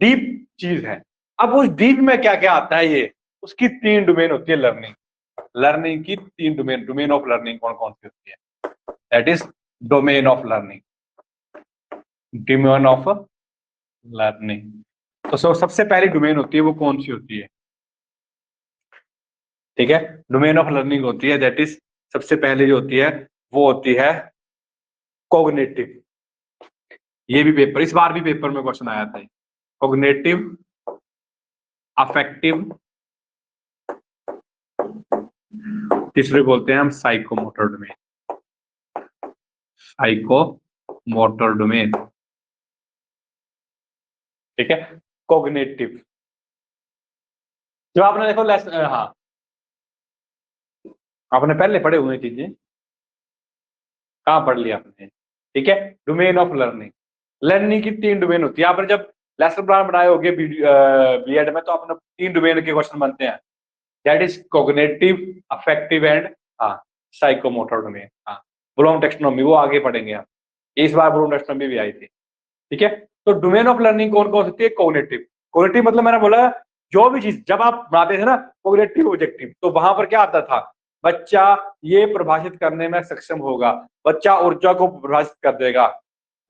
डीप चीज है। अब उस डीप में क्या क्या आता है, ये उसकी 3 डोमेन होती है लर्निंग। लर्निंग की 3 डोमेन, डोमेन ऑफ लर्निंग कौन कौन सी होती है? That is domain of learning, domain of learning. तो सबसे पहली डोमेन होती है वो कौन सी होती है? ठीक है, डोमेन ऑफ लर्निंग होती है, दैट इज सबसे पहले जो होती है वो होती है कॉग्निटिव। ये भी पेपर, इस बार भी पेपर में क्वेश्चन आया था। कॉग्निटिव, अफेक्टिव, तीसरे बोलते हैं हम साइकोमोटर डोमेन, साइकोमोटर डोमेन, ठीक है, कॉग्निटिव। जब आपने देखो हाँ, आपने पहले पढ़े हुए चीजें, कहाँ पढ़ लिया आपने? ठीक है, डोमेन ऑफ लर्निंग। लर्निंग की 3 डोमेन होती है। आपने जब लेसन प्लान बनाए होंगे बीएड में, तो आपने 3 डोमेन के क्वेश्चन बनते हैं, that is cognitive, affective and हाँ साइकोमोटर डोमेन। हाँ, ब्लूम टेक्सोनॉमी वो आगे पढ़ेंगे आप, इस बार ब्लूम टेक्सोनॉमी भी आई थी। ठीक है, तो डोमेन ऑफ लर्निंग कौन कौन होती है? कॉग्निटिव। कॉग्निटिव मतलब मैंने बोला जो भी चीज जब आप बनाते थे ना कॉग्निटिव ऑब्जेक्टिव, तो वहां पर क्या आता था? बच्चा ये परिभाषित करने में सक्षम होगा, बच्चा ऊर्जा को परिभाषित कर देगा।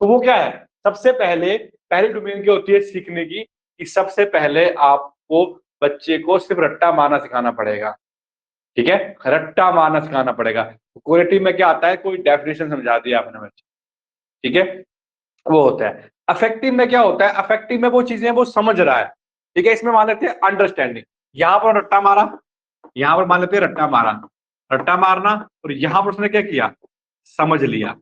तो वो क्या है? सबसे पहले पहली डोमेन क्या होती है सीखने की, कि सबसे पहले आपको बच्चे को सिर्फ रट्टा मारना सिखाना पड़ेगा। ठीक है, रट्टा मारना सिखाना पड़ेगा। कॉग्निटिव में क्या आता है? कोई डेफिनेशन समझा दिया आपने बच्चे, ठीक है, वो होता है। अफेक्टिव में क्या होता है? अफेक्टिव में वो चीजें वो समझ रहा है, ठीक है, इसमें मान लेते हैं अंडरस्टैंडिंग। यहां पर रट्टा मारा, यहां पर मान लेते हैं रट्टा मारा, रट्टा मारना, और यहां पर उसने क्या किया? समझ लिया।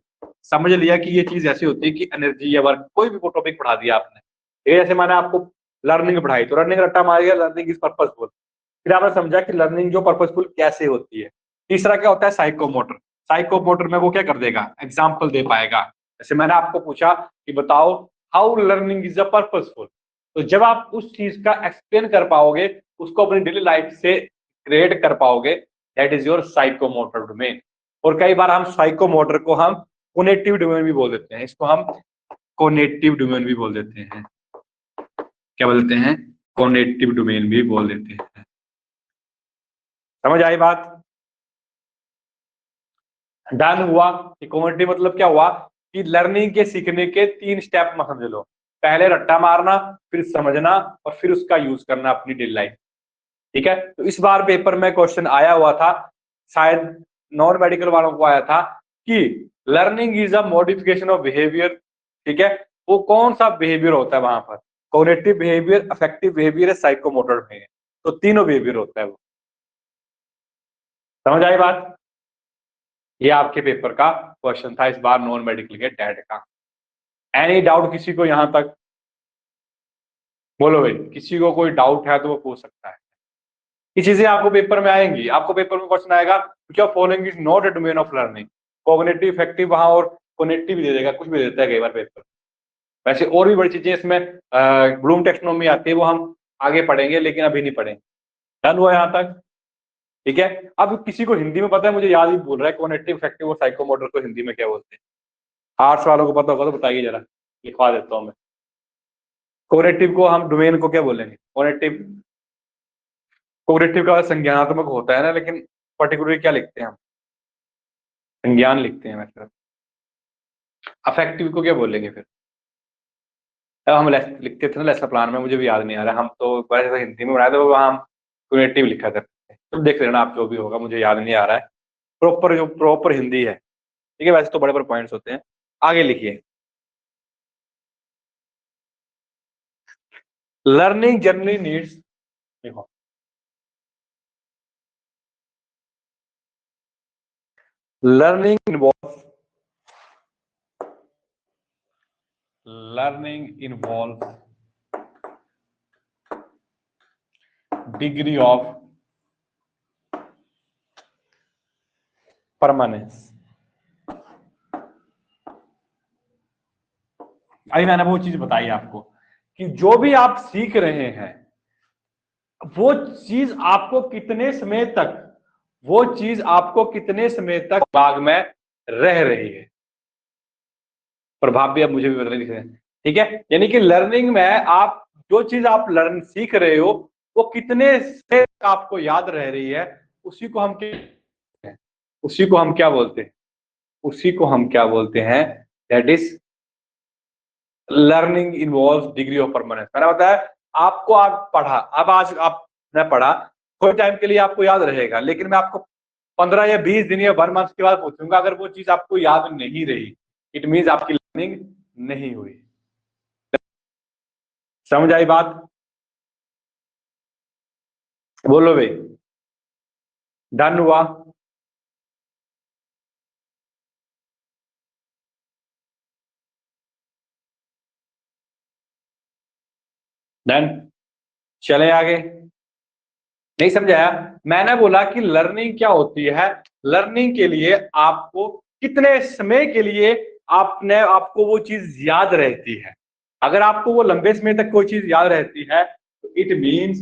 समझ लिया कि ये चीज ऐसी होती है कि एनर्जी या वर्क, कोई भी टॉपिक पढ़ा दिया आपने, ये जैसे मैंने आपको लर्निंग पढ़ाई, तो रनिंग रट्टा मार दिया, लर्निंग इज पर्पसफुल। फिर आपने समझा कि लर्निंग जो पर्पसफुल कैसे होती है। तीसरा क्या होता है? साइकोमोटर। साइकोमोटर में वो क्या कर देगा? एग्जाम्पल दे पाएगा। जैसे मैंने आपको पूछा कि बताओ how learning is a purposeful, तो जब आप उस चीज का एक्सप्लेन कर पाओगे, उसको अपनी डेली लाइफ से क्रिएट कर पाओगे, that is your psychomotor domain. और कई बार हम साइकोमोटर को हम कोनेटिव डोमेन भी बोल देते हैं, इसको हम कोनेटिव डोमेन भी बोल देते हैं। क्या बोलते हैं? कोनेटिव डोमेन भी बोल देते हैं। समझ आई बात? डन हुआ। कि कोनेटिव मतलब क्या हुआ? कि लर्निंग के सीखने के 3 स्टेप में समझ लो। पहले रट्टा मारना, फिर समझना और फिर उसका यूज करना अपनी डेली लाइफ। ठीक है, तो इस बार पेपर में क्वेश्चन आया हुआ था, शायद नॉन मेडिकल वालों को आया था कि learning is a modification of behaviour. ठीक है, वो कौन सा बिहेवियर होता है वहां पर? Cognitive behaviour, affective behaviour, psychomotor behaviour, तो तीनों बिहेवियर होता है वो। समझ आई बात? ये आपके पेपर का क्वेश्चन था इस बार नॉन मेडिकल के टेट का। एनी डाउट किसी को यहां तक? बोलो भाई, किसी को कोई डाउट है तो वो पूछ सकता है। ये चीजें आपको पेपर में आएंगी, आपको पेपर में क्वेश्चन आएगा क्या following is not a domain of learning. Cognitive, effective वहां और कॉग्निटिव भी दे देगा, कुछ भी दे देता है कई बार पेपर। वैसे और भी बड़ी चीजें इसमें ब्लूम टेक्सोनोमी आती है, वो हम आगे पढ़ेंगे, लेकिन अभी नहीं पढ़ेंगे। डन हुआ यहाँ तक? ठीक है, अब किसी को हिंदी में पता है, मुझे याद ही भूल रहा है, कॉग्निटिव, इफेक्टिव और साइकोमोटर को हिंदी में क्या बोलते हैं? आर्ट्स वालों को पता होगा तो बताइए जरा, लिखवा देता हूँ मैं। कॉग्निटिव को हम डोमेन को क्या बोलेंगे? कॉग्निटिव, कॉग्निटिव का संज्ञानात्मक होता है ना, लेकिन पर्टिकुलरली क्या लिखते हैं हम? संज्ञान लिखते हैं मतलब। अफेक्टिव को क्या बोलेंगे फिर? अब हम लिखते थे ना लेसन प्लान में, मुझे भी याद नहीं आ रहा, हम तो वैसे हिंदी में बनाए थे, वहां हम कॉग्निटिव लिखा करते थे। तो देख लेना आप, जो भी होगा, मुझे याद नहीं आ रहा है प्रॉपर, जो प्रॉपर हिंदी है। ठीक है, वैसे तो बड़े बड़े पॉइंट्स होते हैं। आगे लिखिए, लर्निंग जनरली नीड्स, देखो learning involve, learning involve degree of permanence. अभी मैंने वो चीज बताई आपको कि जो भी आप सीख रहे हैं, वो चीज आपको कितने समय तक, वो चीज आपको कितने समय तक दिमाग में रह रही है। प्रभाव भी अब मुझे भी बदल दिखे। ठीक है, यानी कि लर्निंग में आप जो चीज आप लर्न सीख रहे हो, वो कितने समय तक आपको याद रह रही है, उसी को हम क्या, उसी को हम क्या बोलते हैं? उसी को हम क्या बोलते हैं? That is learning involve degree of permanence. मैंने बताया आपको, आप पढ़ा, अब आज आपने पढ़ा, थोड़े टाइम के लिए आपको याद रहेगा, लेकिन मैं आपको 15 या 20 दिन या 1 मंथ के बाद पूछूंगा, अगर वो चीज आपको याद नहीं रही, इट मीन्स आपकी लर्निंग नहीं हुई। समझ आई बात? बोलो भाई, डन हुआ? डन, चले आगे। नहीं समझाया? मैंने बोला कि लर्निंग क्या होती है, लर्निंग के लिए आपको कितने समय के लिए आपने, आपको वो चीज याद रहती है। अगर आपको वो लंबे समय तक कोई चीज याद रहती है, तो इट मीन्स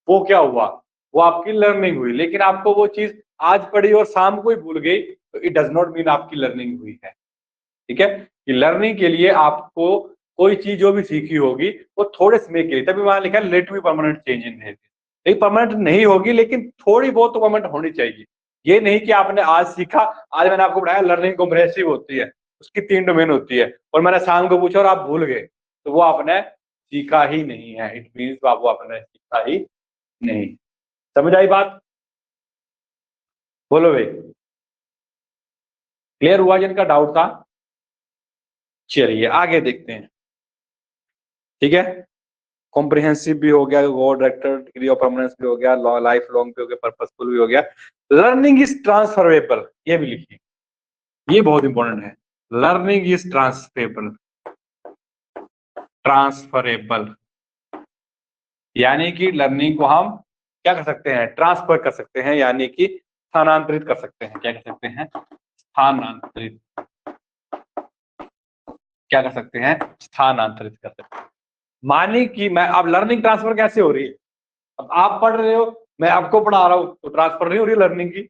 वो क्या हुआ, वो आपकी लर्निंग हुई। लेकिन आपको वो चीज आज पढ़ी और शाम को ही भूल गई, तो इट डज नॉट मीन आपकी लर्निंग हुई है। ठीक है, कि लर्निंग के लिए आपको कोई चीज जो भी सीखी होगी, वो थोड़े समय के लिए, तभी वहां लिखा है let be permanent change in behaviour. नहीं परमानेंट नहीं होगी, लेकिन थोड़ी बहुत तो परमानेंट होनी चाहिए। ये नहीं कि आपने आज सीखा, आज मैंने आपको पढ़ाया लर्निंग कॉम्प्रिहेंसिव होती है, उसकी 3 डोमेन होती है, और मैंने शाम को पूछा और आप भूल गए, तो वो आपने सीखा ही नहीं है। इट मीन्स वो आपने सीखा ही नहीं। समझ आई बात? बोलो भाई, क्लियर हुआ जिनका डाउट था? चलिए आगे देखते हैं। ठीक है, कॉम्प्रिहेंसिव भी हो गया, गो डायरेक्टर, डिग्री ऑफ परमानेंस भी हो गया, लाइफ लॉन्ग भी हो गया, पर्पसफुल भी हो गया। लर्निंग इज ट्रांसफरेबल, ये भी लिखिए, ये बहुत इंपॉर्टेंट है। लर्निंग इज ट्रांसफरेबल, ट्रांसफरेबल यानी कि लर्निंग को हम क्या कर सकते हैं? ट्रांसफर कर सकते हैं, यानी कि स्थानांतरित कर सकते हैं। क्या कर सकते हैं? स्थानांतरित। क्या कर सकते हैं? स्थानांतरित कर सकते हैं। माने कि मैं, अब लर्निंग ट्रांसफर कैसे हो रही है? अब आप पढ़ रहे हो, मैं आपको पढ़ा रहा हूं, तो ट्रांसफर नहीं हो रही लर्निंग की?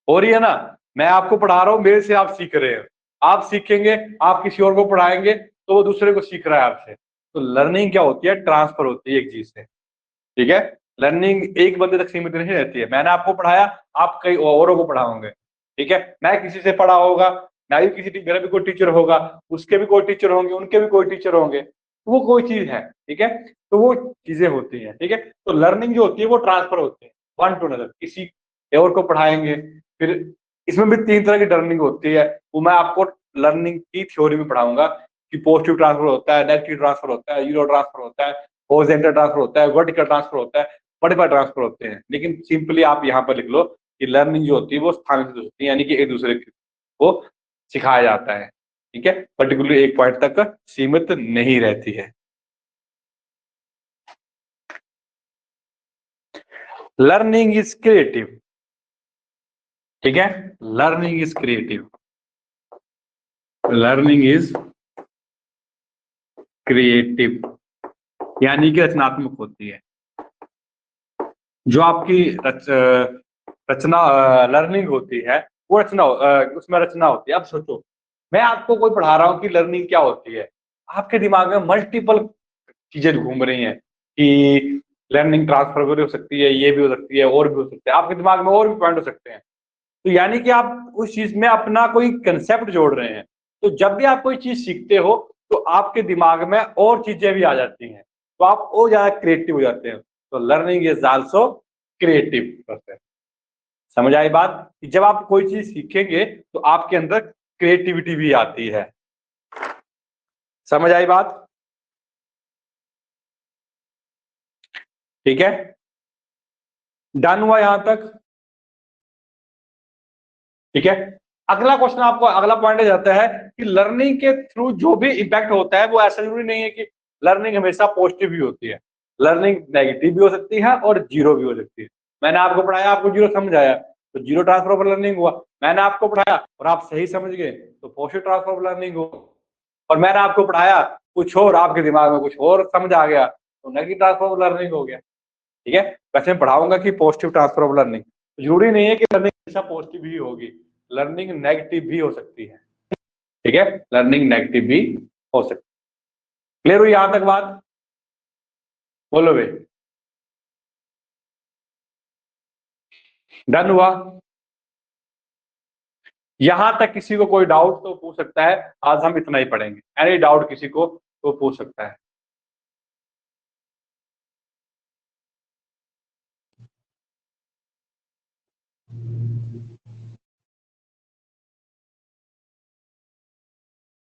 हो रही है ना? मैं आपको पढ़ा रहा हूं, मेरे से आप सीख रहे हो, आप सीखेंगे, आप किसी और को पढ़ाएंगे, तो वो दूसरे को सीख रहा है आपसे। तो लर्निंग क्या होती है? ट्रांसफर होती है एक चीज से। ठीक है, लर्निंग एक बंदे तक सीमित नहीं रहती है। मैंने आपको पढ़ाया, आप कई औरों को पढ़ाओगे। ठीक है, मैं किसी से पढ़ा होगा, मैं भी किसी घर में कोई टीचर होगा, उसके भी कोई टीचर होंगे, उनके भी कोई टीचर होंगे। वो कोई चीज है, ठीक है, तो वो चीजें होती हैं, ठीक है। तो लर्निंग जो होती है वो ट्रांसफर होती है वन टू अनदर, किसी और को पढ़ाएंगे। फिर इसमें भी 3 तरह की लर्निंग होती है, वो मैं आपको लर्निंग की थ्योरी में पढ़ाऊंगा कि पॉजिटिव ट्रांसफर होता है, नेगेटिव ट्रांसफर होता है, यूरो ट्रांसफर होता है, हॉरिजॉन्टल ट्रांसफर होता है, वर्टिकल ट्रांसफर होता है, मल्टीपल ट्रांसफर होते हैं। लेकिन सिंपली आप यहाँ पर लिख लो कि लर्निंग जो होती है वो स्थानांतरित होती है, यानी कि एक दूसरे को सिखाया जाता है, ठीक है, पर्टिकुलरली एक पॉइंट तक सीमित नहीं रहती है। लर्निंग इज क्रिएटिव, ठीक है, learning is creative, learning is creative यानी कि रचनात्मक होती है। जो आपकी रचना लर्निंग होती है वो उसमें रचना होती है। अब सोचो, मैं आपको कोई पढ़ा रहा हूँ कि लर्निंग क्या होती है, आपके दिमाग में मल्टीपल चीजें घूम रही हैं कि लर्निंग ट्रांसफर भी हो सकती है, ये भी हो सकती है, और भी हो सकती है, आपके दिमाग में और भी पॉइंट हो सकते हैं। तो यानी कि आप उस चीज में अपना कोई कंसेप्ट जोड़ रहे हैं। तो जब भी आप कोई चीज सीखते हो तो आपके दिमाग में और चीजें भी आ जाती हैं, तो आप और ज्यादा क्रिएटिव हो जाते हैं। तो learning is also creative process. समझ आई बात कि जब आप कोई चीज सीखेंगे तो आपके अंदर क्रिएटिविटी भी आती है। समझ आई बात? ठीक है, डन हुआ यहां तक? ठीक है, अगला क्वेश्चन आपको, अगला पॉइंट जाता है कि लर्निंग के थ्रू जो भी इम्पैक्ट होता है वो ऐसा जरूरी नहीं है कि लर्निंग हमेशा पॉजिटिव भी होती है। लर्निंग नेगेटिव भी हो सकती है और जीरो भी हो सकती है। मैंने आपको पढ़ाया, आपको जीरो समझ आया तो जीरो ट्रांसफर ऑफ लर्निंग हुआ। मैंने आपको पढ़ाया और आप सही समझ गए तो पॉजिटिव ट्रांसफर ऑफ लर्निंग हुआ। और मैंने आपको पढ़ाया कुछ और, आपके दिमाग में कुछ और समझ आ गया तो नेगेटिव ट्रांसफर ऑफ लर्निंग हो गया। ठीक है, वैसे मैं पढ़ाऊंगा कि पॉजिटिव ट्रांसफर ऑफ लर्निंग, जरूरी नहीं है कि लर्निंग हमेशा पॉजिटिव ही होगी, लर्निंग नेगेटिव भी हो सकती है। ठीक है, लर्निंग नेगेटिव भी हो सकती है। क्लियर हुई यहां तक बात? बोलो भाई, डन हुआ? यहां तक किसी को कोई डाउट तो पूछ सकता है, आज हम इतना ही पढ़ेंगे, एनी डाउट किसी को तो पूछ सकता है।